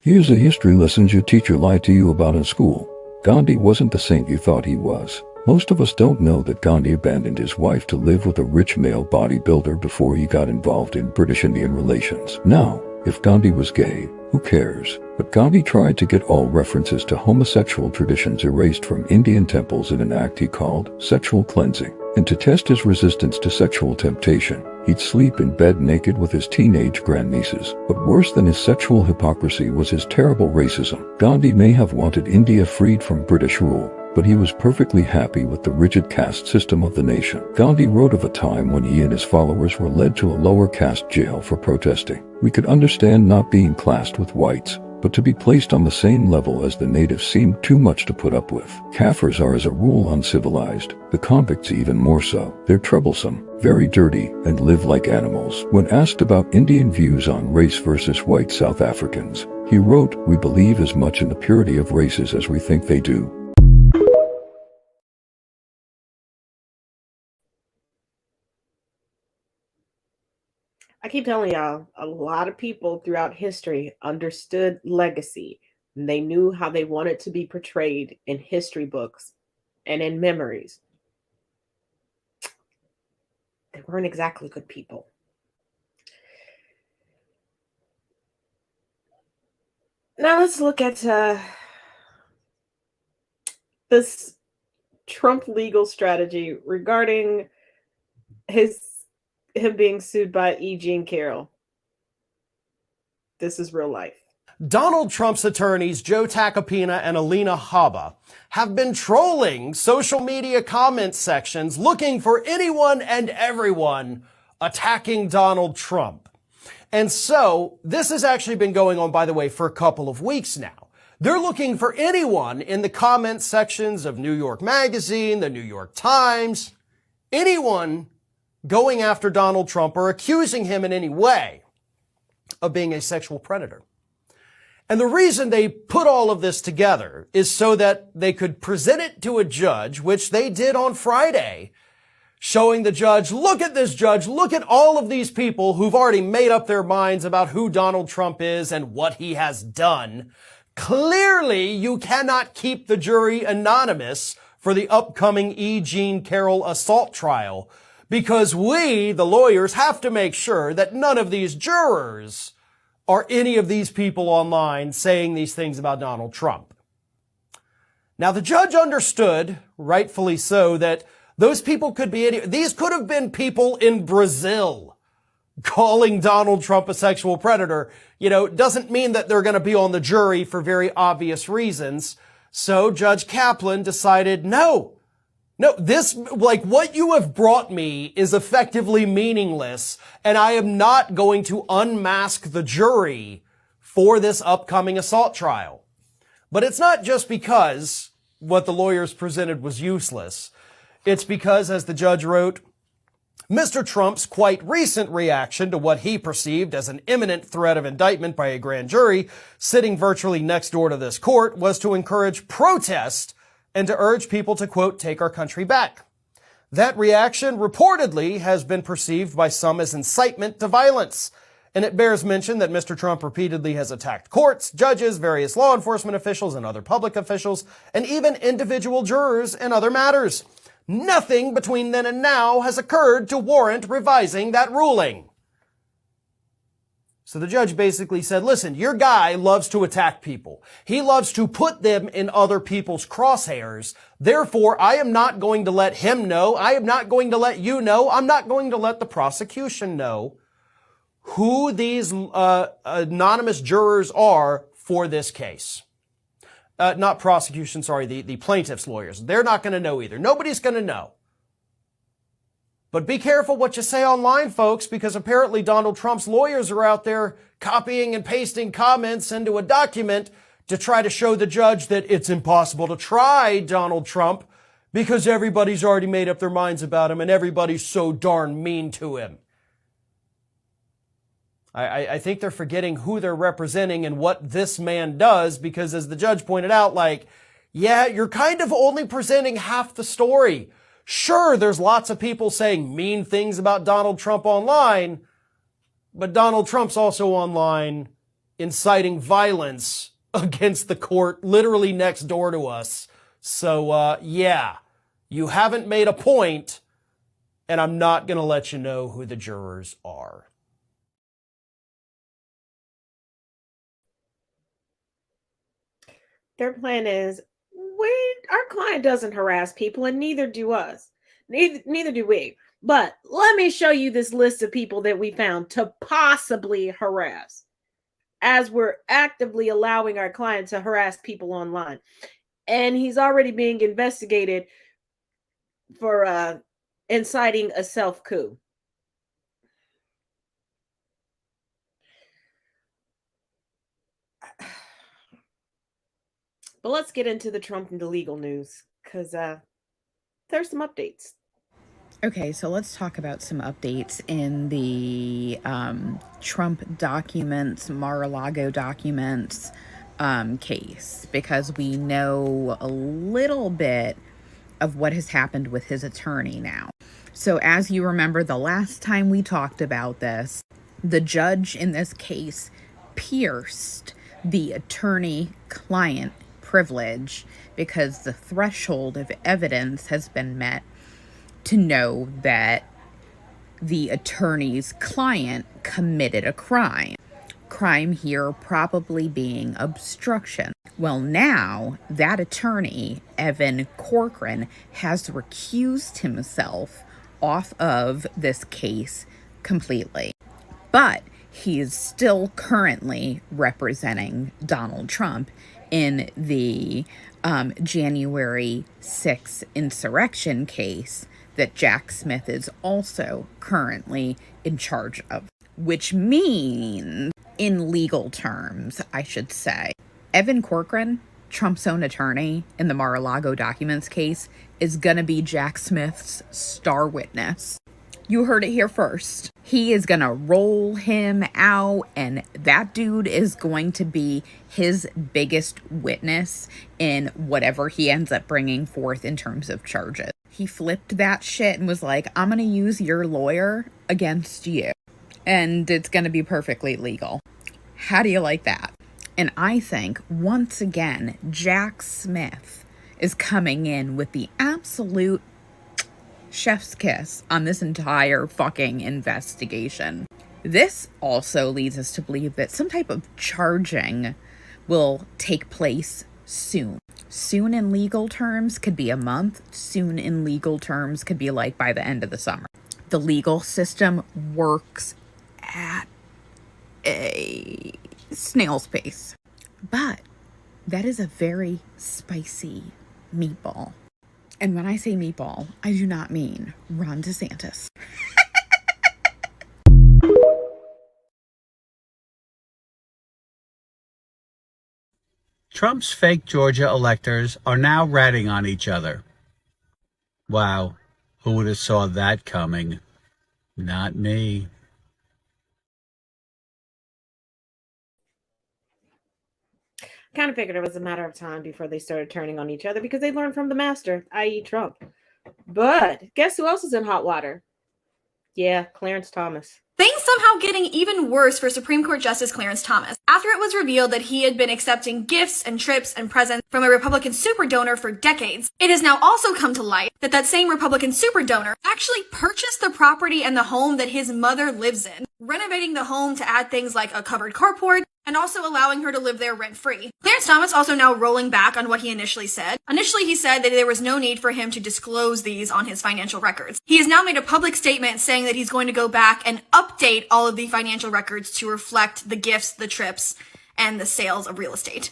Here's the history lessons your teacher lied to you about in school. Gandhi wasn't the saint you thought he was. Most of us don't know that Gandhi abandoned his wife to live with a rich male bodybuilder before he got involved in British-Indian relations. Now, if Gandhi was gay, who cares? But Gandhi tried to get all references to homosexual traditions erased from Indian temples in an act he called sexual cleansing. And to test his resistance to sexual temptation, he'd sleep in bed naked with his teenage grandnieces. But worse than his sexual hypocrisy was his terrible racism. Gandhi may have wanted India freed from British rule, but he was perfectly happy with the rigid caste system of the nation. Gandhi wrote of a time when he and his followers were led to a lower caste jail for protesting. We could understand not being classed with whites, but to be placed on the same level as the natives seemed too much to put up with. Kafirs are as a rule uncivilized, the convicts even more so. They're troublesome, very dirty, and live like animals. When asked about Indian views on race versus white South Africans, he wrote, "We believe as much in the purity of races as we think they do." I keep telling y'all, a lot of people throughout history understood legacy. And they knew how they wanted to be portrayed in history books and in memories. They weren't exactly good people. Now let's look at this Trump legal strategy regarding him being sued by E. Jean Carroll. This is real life. Donald Trump's attorneys, Joe Tacopina and Alina Habba, have been trolling social media comment sections looking for anyone and everyone attacking Donald Trump. And so this has actually been going on, by the way, for a couple of weeks now. They're looking for anyone in the comment sections of New York Magazine, the New York Times, anyone going after Donald Trump or accusing him in any way of being a sexual predator. And the reason they put all of this together is so that they could present it to a judge, which they did on Friday, showing the judge, look at this judge, look at all of these people who've already made up their minds about who Donald Trump is and what he has done. Clearly, you cannot keep the jury anonymous for the upcoming E. Jean Carroll assault trial because we, the lawyers, have to make sure that none of these jurors are any of these people online saying these things about Donald Trump. Now, the judge understood, rightfully so, that those people could be these could have been people in Brazil calling Donald Trump a sexual predator. You know, doesn't mean that they're going to be on the jury for very obvious reasons. So Judge Kaplan decided, no, this, like what you have brought me is effectively meaningless, and I am not going to unmask the jury for this upcoming assault trial. But it's not just because what the lawyers presented was useless. It's because, as the judge wrote, Mr. Trump's quite recent reaction to what he perceived as an imminent threat of indictment by a grand jury sitting virtually next door to this court was to encourage protest and to urge people to, quote, take our country back. That reaction reportedly has been perceived by some as incitement to violence. And it bears mention that Mr. Trump repeatedly has attacked courts, judges, various law enforcement officials, and other public officials, and even individual jurors in other matters. Nothing between then and now has occurred to warrant revising that ruling. So the judge basically said, listen, your guy loves to attack people. He loves to put them in other people's crosshairs. Therefore, I am not going to let him know. I am not going to let you know. I'm not going to let the prosecution know who these anonymous jurors are for this case. Not prosecution, sorry, the plaintiff's lawyers. They're not going to know either. Nobody's going to know. But be careful what you say online, folks, because apparently Donald Trump's lawyers are out there copying and pasting comments into a document to try to show the judge that it's impossible to try Donald Trump because everybody's already made up their minds about him and everybody's so darn mean to him. I think they're forgetting who they're representing and what this man does because, as the judge pointed out, like, yeah, you're kind of only presenting half the story. Sure, there's lots of people saying mean things about Donald Trump online, but Donald Trump's also online inciting violence against the court literally next door to us. So, yeah, you haven't made a point, and I'm not going to let you know who the jurors are. Their plan is, our client doesn't harass people, and neither do us. Neither do we. But let me show you this list of people that we found to possibly harass, as we're actively allowing our client to harass people online. And he's already being investigated for inciting a self-coup. But let's get into the Trump and the legal news, because there's some updates. Okay, so let's talk about some updates in the Trump documents, Mar-a-Lago documents case, because we know a little bit of what has happened with his attorney now. So as you remember, the last time we talked about this, the judge in this case pierced the attorney-client privilege because the threshold of evidence has been met to know that the attorney's client committed a crime. Crime here probably being obstruction. Well, now that attorney, Evan Corcoran, has recused himself off of this case completely. But he is still currently representing Donald Trump in the January 6th insurrection case that Jack Smith is also currently in charge of, which means, in legal terms, I should say, Evan Corcoran, Trump's own attorney in the Mar-a-Lago documents case, is gonna be Jack Smith's star witness. You heard it here first. He is gonna roll him out, and that dude is going to be his biggest witness in whatever he ends up bringing forth in terms of charges. He flipped that shit and was like, I'm gonna use your lawyer against you, and it's gonna be perfectly legal. How do you like that? And I think, once again, Jack Smith is coming in with the absolute chef's kiss on this entire fucking investigation. This also leads us to believe that some type of charging will take place soon. Soon in legal terms could be a month. Soon in legal terms could be like by the end of the summer. The legal system works at a snail's pace. But that is a very spicy meatball. And when I say meatball, I do not mean Ron DeSantis. Trump's fake Georgia electors are now ratting on each other. Wow, who would have saw that coming? Not me. Kind of figured it was a matter of time before they started turning on each other because they learned from the master, i.e. Trump. But guess who else is in hot water? Yeah, Clarence Thomas. Things somehow getting even worse for Supreme Court Justice Clarence Thomas after it was revealed that he had been accepting gifts and trips and presents from a Republican super donor for decades. It has now also come to light that that same Republican super donor actually purchased the property and the home that his mother lives in, renovating the home to add things like a covered carport and also allowing her to live there rent-free. Clarence Thomas also now rolling back on what he initially said. Initially, he said that there was no need for him to disclose these on his financial records. He has now made a public statement saying that he's going to go back and update all of the financial records to reflect the gifts, the trips, and the sales of real estate.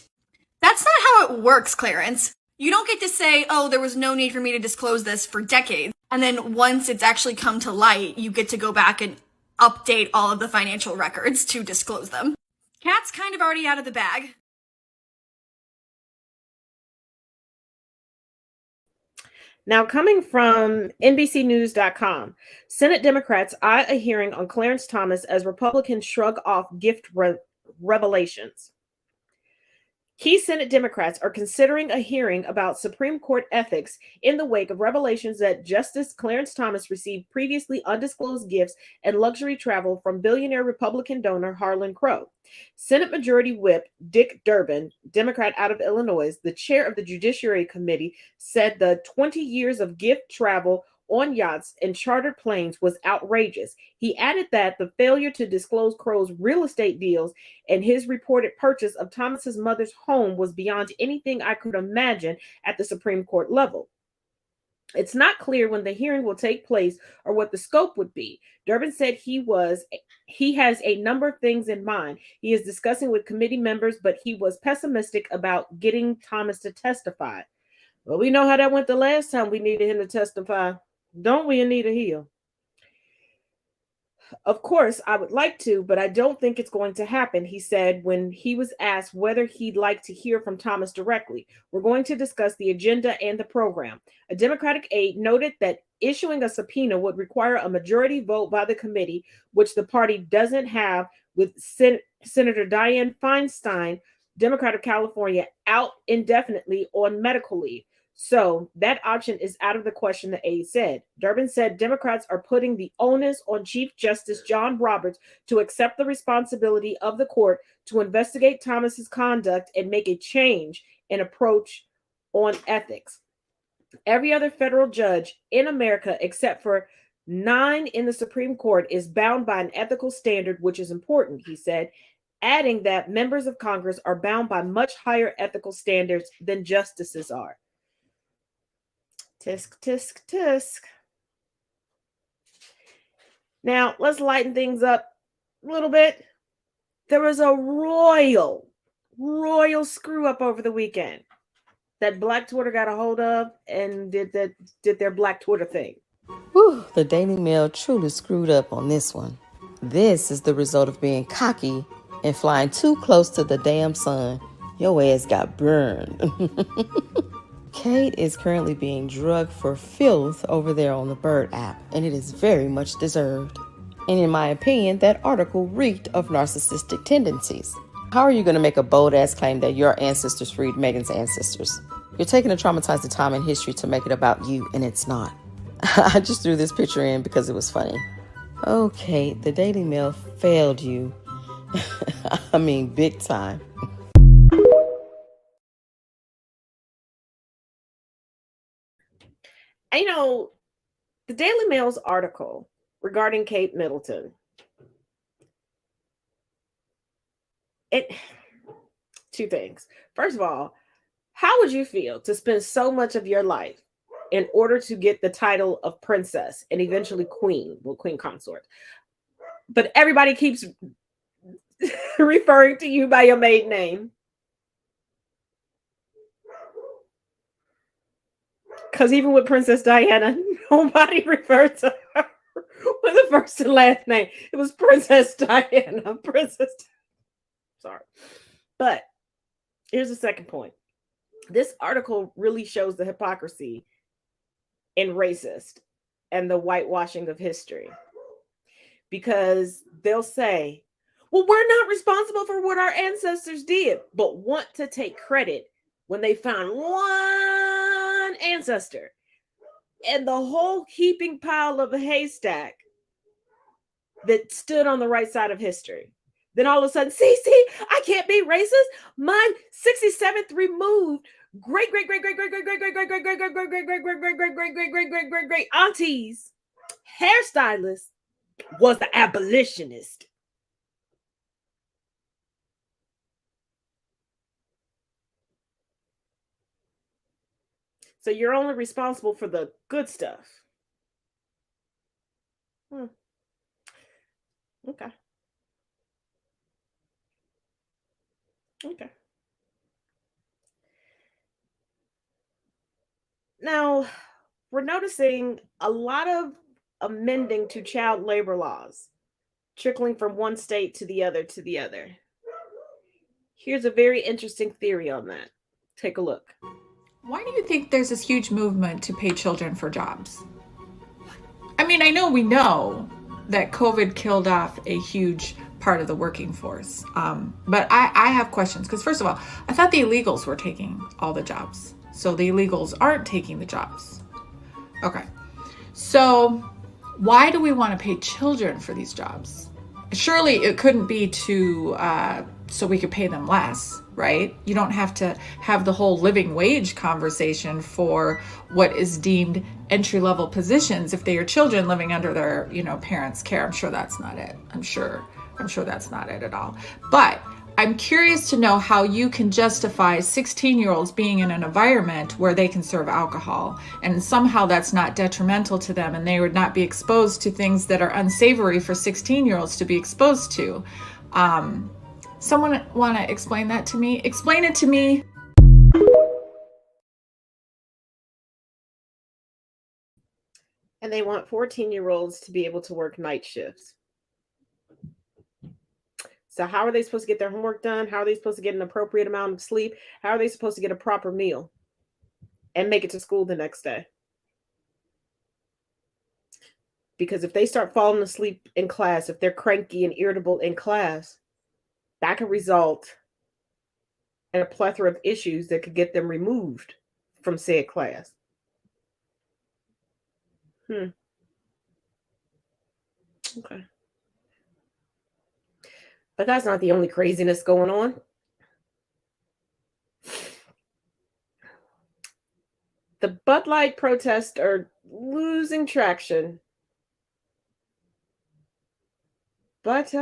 That's not how it works, Clarence. You don't get to say, oh, there was no need for me to disclose this for decades. And then once it's actually come to light, you get to go back and update all of the financial records to disclose them. Cat's kind of already out of the bag. Now, coming from NBCnews.com, Senate Democrats eye a hearing on Clarence Thomas as Republicans shrug off gift revelations. Key Senate Democrats are considering a hearing about Supreme Court ethics in the wake of revelations that Justice Clarence Thomas received previously undisclosed gifts and luxury travel from billionaire Republican donor Harlan Crow. Senate Majority Whip Dick Durbin, Democrat out of Illinois, the chair of the Judiciary Committee, said the 20 years of gift travel on yachts and chartered planes was outrageous. He added that the failure to disclose Crow's real estate deals and his reported purchase of Thomas's mother's home was beyond anything I could imagine at the Supreme Court level. It's not clear when the hearing will take place or what the scope would be. Durbin said he has a number of things in mind. He is discussing with committee members, but he was pessimistic about getting Thomas to testify. Well, we know how that went the last time we needed him to testify. Don't we, Anita Hill? Of course, I would like to, but I don't think it's going to happen, he said when he was asked whether he'd like to hear from Thomas directly. We're going to discuss the agenda and the program. A Democratic aide noted that issuing a subpoena would require a majority vote by the committee, which the party doesn't have, with Senator Dianne Feinstein, Democrat of California, out indefinitely on medical leave. So that option is out of the question, the aide said. Durbin said Democrats are putting the onus on Chief Justice John Roberts to accept the responsibility of the court to investigate Thomas's conduct and make a change in approach on ethics. Every other federal judge in America, except for 9 in the Supreme Court, is bound by an ethical standard, which is important, he said, adding that members of Congress are bound by much higher ethical standards than justices are. Tisk, tisk, tisk. Now, let's lighten things up a little bit. There was a royal screw up over the weekend that Black Twitter got a hold of and did their Black Twitter thing. Whew, the Daily Mail truly screwed up on this one. This is the result of being cocky and flying too close to the damn sun. Your ass got burned. Kate is currently being drugged for filth over there on the Bird app, and it is very much deserved. And in my opinion, that article reeked of narcissistic tendencies. How are you going to make a bold-ass claim that your ancestors freed Megan's ancestors? You're taking a traumatizing time in history to make it about you, and it's not. I just threw this picture in because it was funny. Okay, the Daily Mail failed you. I mean, big time. You know, the Daily Mail's article regarding Kate Middleton, two things. First of all, how would you feel to spend so much of your life in order to get the title of princess and eventually queen consort, but everybody keeps referring to you by your maiden name? Because even with Princess Diana, nobody referred to her with a first and last name. It was Princess Diana. Sorry. But here's the second point. This article really shows the hypocrisy in racist and the whitewashing of history. Because they'll say, well, we're not responsible for what our ancestors did, but want to take credit when they found one ancestor and the whole heaping pile of a haystack that stood on the right side of history. Then all of a sudden, see, I can't be racist. My 67th removed great aunties, hairstylist was the abolitionist. So you're only responsible for the good stuff. Okay. Now, we're noticing a lot of amending to child labor laws, trickling from one state to the other. Here's a very interesting theory on that. Take a look. Why do you think there's this huge movement to pay children for jobs? I mean, I know we know that COVID killed off a huge part of the working force. But I have questions because, first of all, I thought the illegals were taking all the jobs. So the illegals aren't taking the jobs. Okay. So why do we want to pay children for these jobs? Surely it couldn't be to so we could pay them less, right? You don't have to have the whole living wage conversation for what is deemed entry-level positions if they are children living under their, parents' care. I'm sure that's not it. I'm sure that's not it at all. But I'm curious to know how you can justify 16-year-olds being in an environment where they can serve alcohol and somehow that's not detrimental to them and they would not be exposed to things that are unsavory for 16-year-olds to be exposed to. Someone want to explain that to me? Explain it to me. And they want 14-year-olds to be able to work night shifts. So how are they supposed to get their homework done? How are they supposed to get an appropriate amount of sleep? How are they supposed to get a proper meal and make it to school the next day? Because if they start falling asleep in class, if they're cranky and irritable in class, that could result in a plethora of issues that could get them removed from said class. Okay. But that's not the only craziness going on. The Bud Light protests are losing traction. But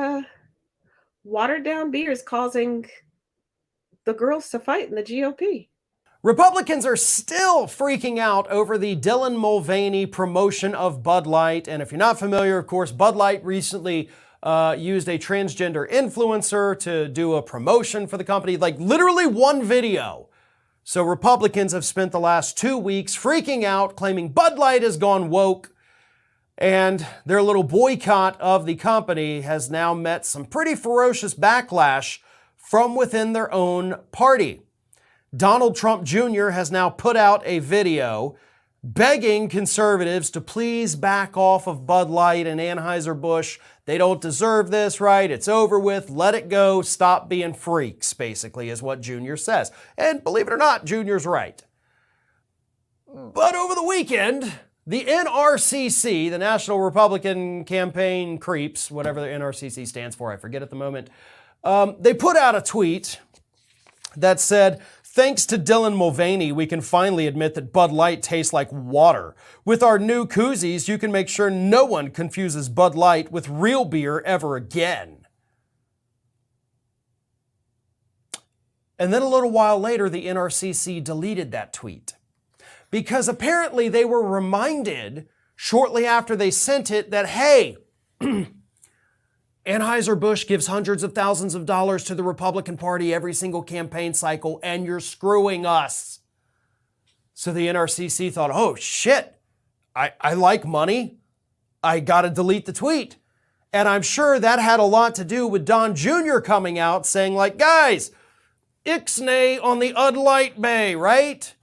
watered down beer is causing the girls to fight in the GOP. Republicans are still freaking out over the Dylan Mulvaney promotion of Bud Light. And if you're not familiar, of course, Bud Light recently used a transgender influencer to do a promotion for the company, like literally one video. So Republicans have spent the last 2 weeks freaking out, claiming Bud Light has gone woke. And their little boycott of the company has now met some pretty ferocious backlash from within their own party. Donald Trump Jr. has now put out a video begging conservatives to please back off of Bud Light and Anheuser-Busch. They don't deserve this, right? It's over with. Let it go. Stop being freaks, basically, is what Jr. says. And believe it or not, Jr.'s right. But over the weekend, the NRCC, the National Republican Campaign Creeps, whatever the NRCC stands for, I forget at the moment, they put out a tweet that said, "Thanks to Dylan Mulvaney, we can finally admit that Bud Light tastes like water. With our new koozies, you can make sure no one confuses Bud Light with real beer ever again." And then a little while later, the NRCC deleted that tweet because apparently they were reminded shortly after they sent it that, hey, Anheuser-Busch gives hundreds of thousands of dollars to the Republican Party every single campaign cycle, and you're screwing us. So the NRCC thought, oh shit, I like money. I gotta delete the tweet. And I'm sure that had a lot to do with Don Jr. coming out saying like, guys, ixnay on the Bud Light Bay, right?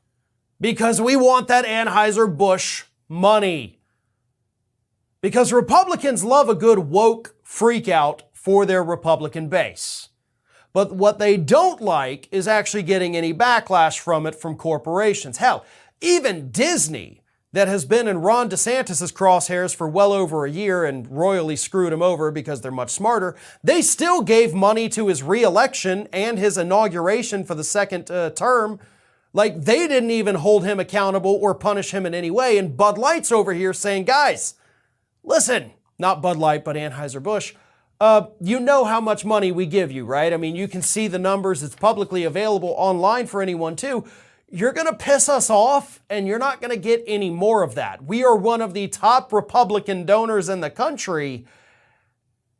Because we want that Anheuser-Busch money. Because Republicans love a good woke freak out for their Republican base. But what they don't like is actually getting any backlash from it from corporations. Hell, even Disney, that has been in Ron DeSantis' crosshairs for well over a year and royally screwed him over because they're much smarter, they still gave money to his re-election and his inauguration for the second term. Like, they didn't even hold him accountable or punish him in any way. And Bud Light's over here saying, guys, listen, not Bud Light, but Anheuser-Busch, you know how much money we give you, right? I mean, you can see the numbers. It's publicly available online for anyone too. You're going to piss us off and you're not going to get any more of that. We are one of the top Republican donors in the country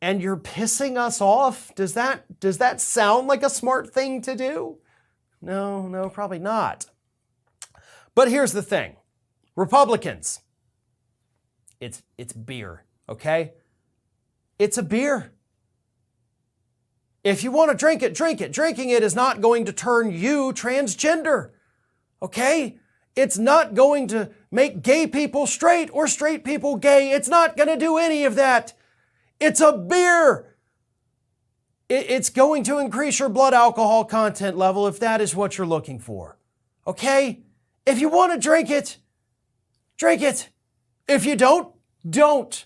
and you're pissing us off? Does that sound like a smart thing to do? No, probably not. But here's the thing. Republicans, it's beer, okay? It's a beer. If you want to drink it, drink it. Drinking it is not going to turn you transgender, okay? It's not going to make gay people straight or straight people gay. It's not going to do any of that. It's a beer. It's going to increase your blood alcohol content level if that is what you're looking for. Okay? If you want to drink it, drink it. If you don't, don't.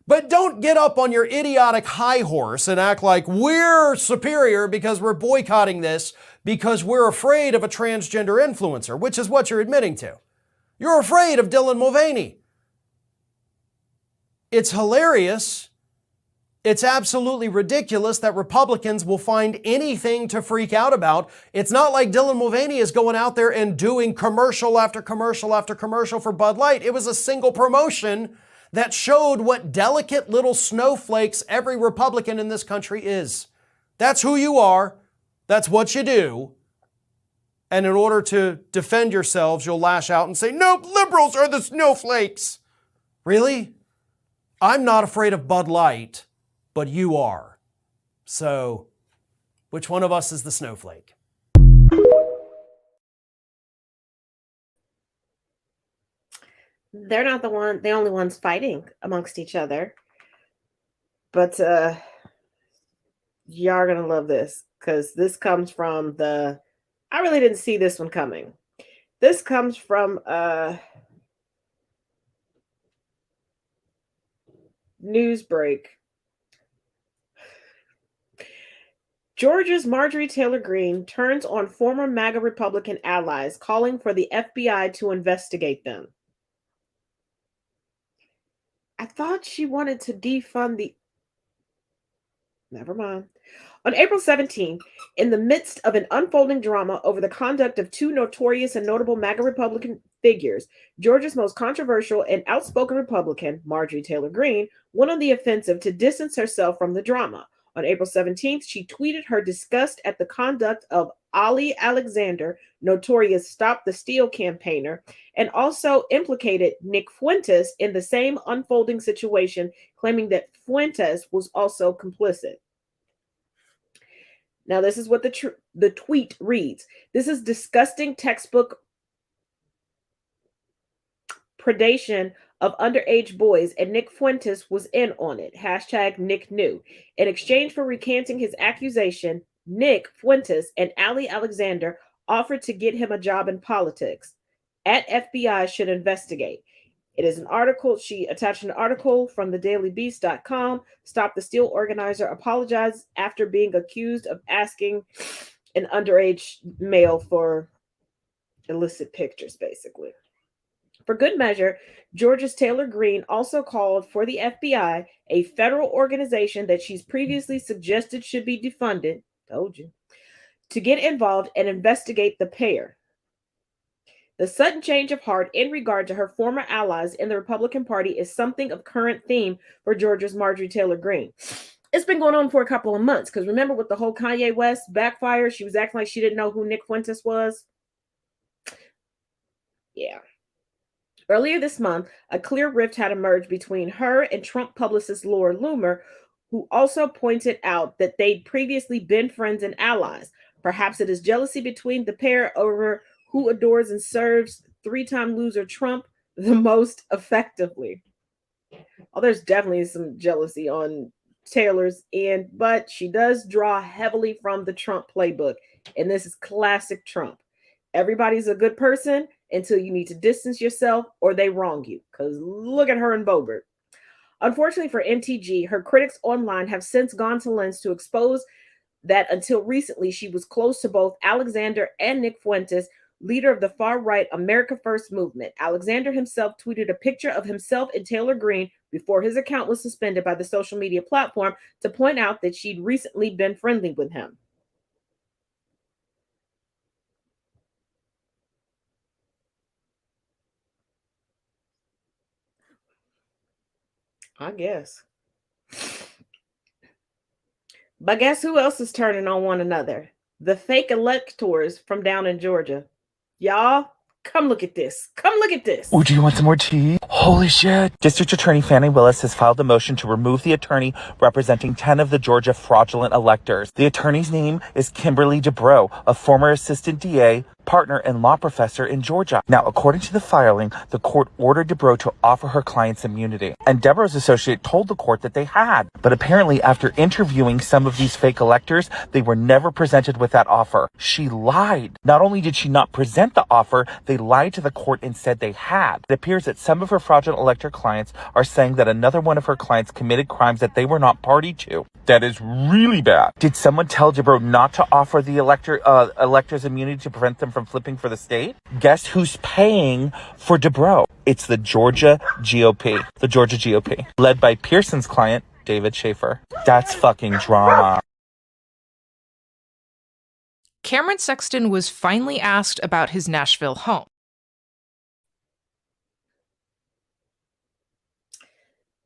But don't get up on your idiotic high horse and act like we're superior because we're boycotting this because we're afraid of a transgender influencer, which is what you're admitting to. You're afraid of Dylan Mulvaney. It's hilarious. It's absolutely ridiculous that Republicans will find anything to freak out about. It's not like Dylan Mulvaney is going out there and doing commercial after commercial after commercial for Bud Light. It was a single promotion that showed what delicate little snowflakes every Republican in this country is. That's who you are. That's what you do. And in order to defend yourselves, you'll lash out and say, nope, liberals are the snowflakes. Really? I'm not afraid of Bud Light, but you are. So, which one of us is the snowflake? They're not the only ones fighting amongst each other. But y'all are gonna love this because this comes from I really didn't see this one coming. This comes from Newsbreak. Georgia's Marjorie Taylor Greene turns on former MAGA Republican allies, calling for the FBI to investigate them. I thought she wanted to defund the... Never mind. On April 17th, in the midst of an unfolding drama over the conduct of two notorious and notable MAGA Republican figures, Georgia's most controversial and outspoken Republican, Marjorie Taylor Greene, went on the offensive to distance herself from the drama. On April 17th, she tweeted her disgust at the conduct of Ali Alexander, notorious Stop the Steal campaigner, and also implicated Nick Fuentes in the same unfolding situation, claiming that Fuentes was also complicit. Now, this is what the tweet reads. This is disgusting textbook predation of underage boys, and Nick Fuentes was in on it. Hashtag Nick knew. In exchange for recanting his accusation, Nick Fuentes and Ali Alexander offered to get him a job in politics. At FBI should investigate. It is an article. She attached an article from thedailybeast.com. Stop the Steal organizer apologized after being accused of asking an underage male for illicit pictures, basically. For good measure, Georgia's Taylor Greene also called for the FBI, a federal organization that she's previously suggested should be defunded, told you, to get involved and investigate the pair. The sudden change of heart in regard to her former allies in the Republican Party is something of current theme for Georgia's Marjorie Taylor Greene. It's been going on for a couple of months, because remember with the whole Kanye West backfire, she was acting like she didn't know who Nick Fuentes was. Yeah. Earlier this month, a clear rift had emerged between her and Trump publicist Laura Loomer, who also pointed out that they'd previously been friends and allies. Perhaps it is jealousy between the pair over who adores and serves three-time loser Trump the most effectively. Oh, there's definitely some jealousy on Taylor's end, but she does draw heavily from the Trump playbook, and this is classic Trump. Everybody's a good person until you need to distance yourself or they wrong you, because look at her and Boebert. Unfortunately for NTG, her critics online have since gone to lengths to expose that until recently she was close to both Alexander and Nick Fuentes, leader of the far-right America First movement. Alexander himself tweeted a picture of himself and Taylor Greene before his account was suspended by the social media platform to point out that she'd recently been friendly with him. I guess. But guess who else is turning on one another? The fake electors from down in Georgia. Y'all, come look at this. Come look at this. Oh, do you want some more tea? Holy shit. District Attorney Fannie Willis has filed a motion to remove the attorney representing 10 of the Georgia fraudulent electors. The attorney's name is Kimberly Dubrow, a former assistant DA, partner, and law professor in Georgia. Now, according to the filing, the court ordered Dubrow to offer her clients immunity. And Deborah's associate told the court that they had. But apparently, after interviewing some of these fake electors, they were never presented with that offer. She lied. Not only did she not present the offer, they lied to the court and said they had. It appears that some of her fraudulent elector clients are saying that another one of her clients committed crimes that they were not party to. That is really bad. Did someone tell Dubrow not to offer the electors immunity to prevent them from flipping for the state? Guess who's paying for Dubrow? It's the Georgia GOP. The Georgia GOP. Led by Pearson's client, David Schaefer. That's fucking drama. Cameron Sexton was finally asked about his Nashville home.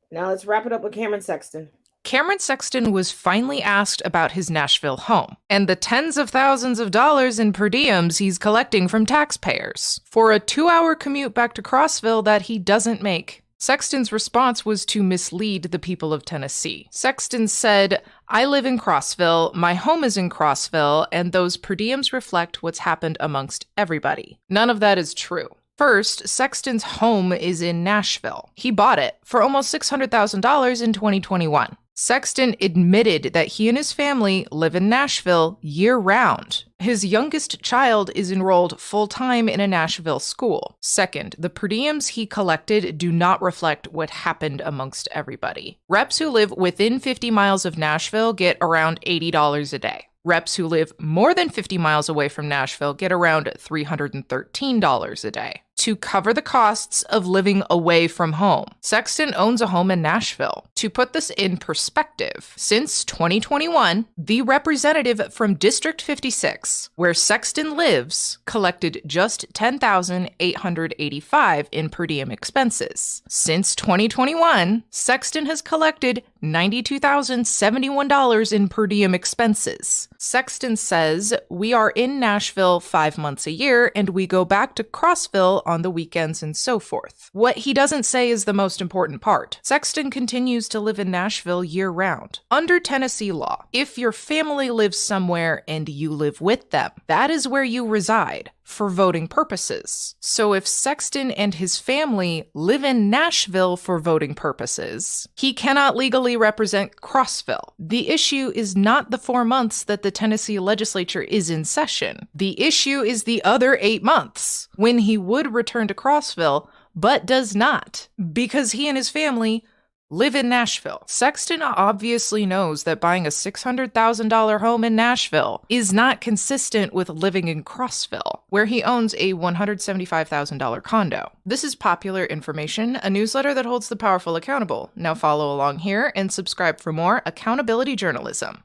Now let's wrap it up with Cameron Sexton. Cameron Sexton was finally asked about his Nashville home and the tens of thousands of dollars in per diems he's collecting from taxpayers for a 2-hour commute back to Crossville that he doesn't make. Sexton's response was to mislead the people of Tennessee. Sexton said, "I live in Crossville, my home is in Crossville, and those per diems reflect what's happened amongst everybody." None of that is true. First, Sexton's home is in Nashville. He bought it for almost $600,000 in 2021. Sexton admitted that he and his family live in Nashville year-round. His youngest child is enrolled full-time in a Nashville school. Second, the per diems he collected do not reflect what happened amongst everybody. Reps who live within 50 miles of Nashville get around $80 a day. Reps who live more than 50 miles away from Nashville get around $313 a day. To cover the costs of living away from home, Sexton owns a home in Nashville. To put this in perspective, since 2021, the representative from District 56, where Sexton lives, collected just $10,885 in per diem expenses. Since 2021, Sexton has collected $92,071 in per diem expenses. Sexton says, "We are in Nashville 5 months a year, and we go back to Crossville on the weekends and so forth." What he doesn't say is the most important part. Sexton continues to live in Nashville year-round. Under Tennessee law, if your family lives somewhere and you live with them, that is where you reside for voting purposes. So if Sexton and his family live in Nashville for voting purposes, he cannot legally represent Crossville. The issue is not the 4 months that the Tennessee legislature is in session. The issue is the other 8 months, when he would return to Crossville, but does not, because he and his family live in Nashville. Sexton obviously knows that buying a $600,000 home in Nashville is not consistent with living in Crossville, where he owns a $175,000 condo. This is Popular Information, a newsletter that holds the powerful accountable. Now follow along here and subscribe for more accountability journalism.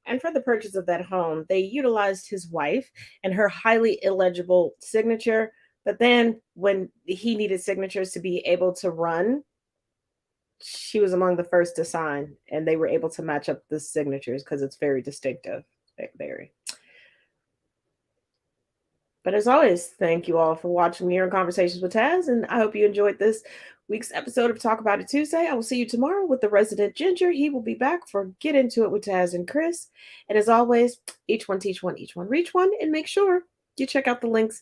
And for the purchase of that home, they utilized his wife and her highly illegible signature. But then when he needed signatures to be able to run, she was among the first to sign, and they were able to match up the signatures because it's very distinctive. Very. But as always, thank you all for watching Mirror Conversations with Taz, and I hope you enjoyed this week's episode of Talk About It Tuesday. I will see you tomorrow with the resident Ginger. He will be back for Get Into It with Taz and Chris. And as always, each one teach one, each one reach one, and make sure you check out the links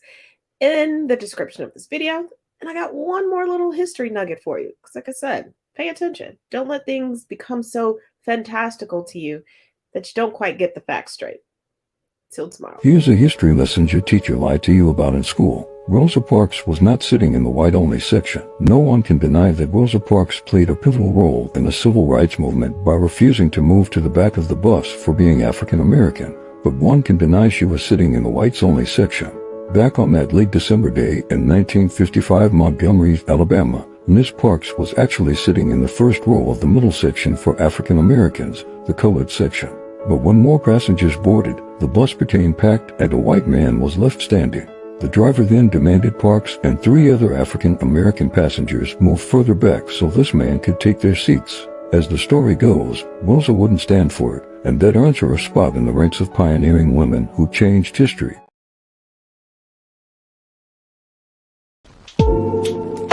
in the description of this video. And I got one more little history nugget for you, because like I said, pay attention. Don't let things become so fantastical to you that you don't quite get the facts straight. Till tomorrow. Here's a history lesson your teacher lied to you about in school. Rosa Parks was not sitting in the white-only section. No one can deny that Rosa Parks played a pivotal role in the civil rights movement by refusing to move to the back of the bus for being African American. But one can deny she was sitting in the whites-only section. Back on that late December day in 1955 Montgomery, Alabama, Miss Parks was actually sitting in the first row of the middle section for African Americans, the colored section. But when more passengers boarded, the bus became packed and a white man was left standing. The driver then demanded Parks and 3 other African American passengers move further back so this man could take their seats. As the story goes, Rosa wouldn't stand for it, and that earns her a spot in the ranks of pioneering women who changed history. you.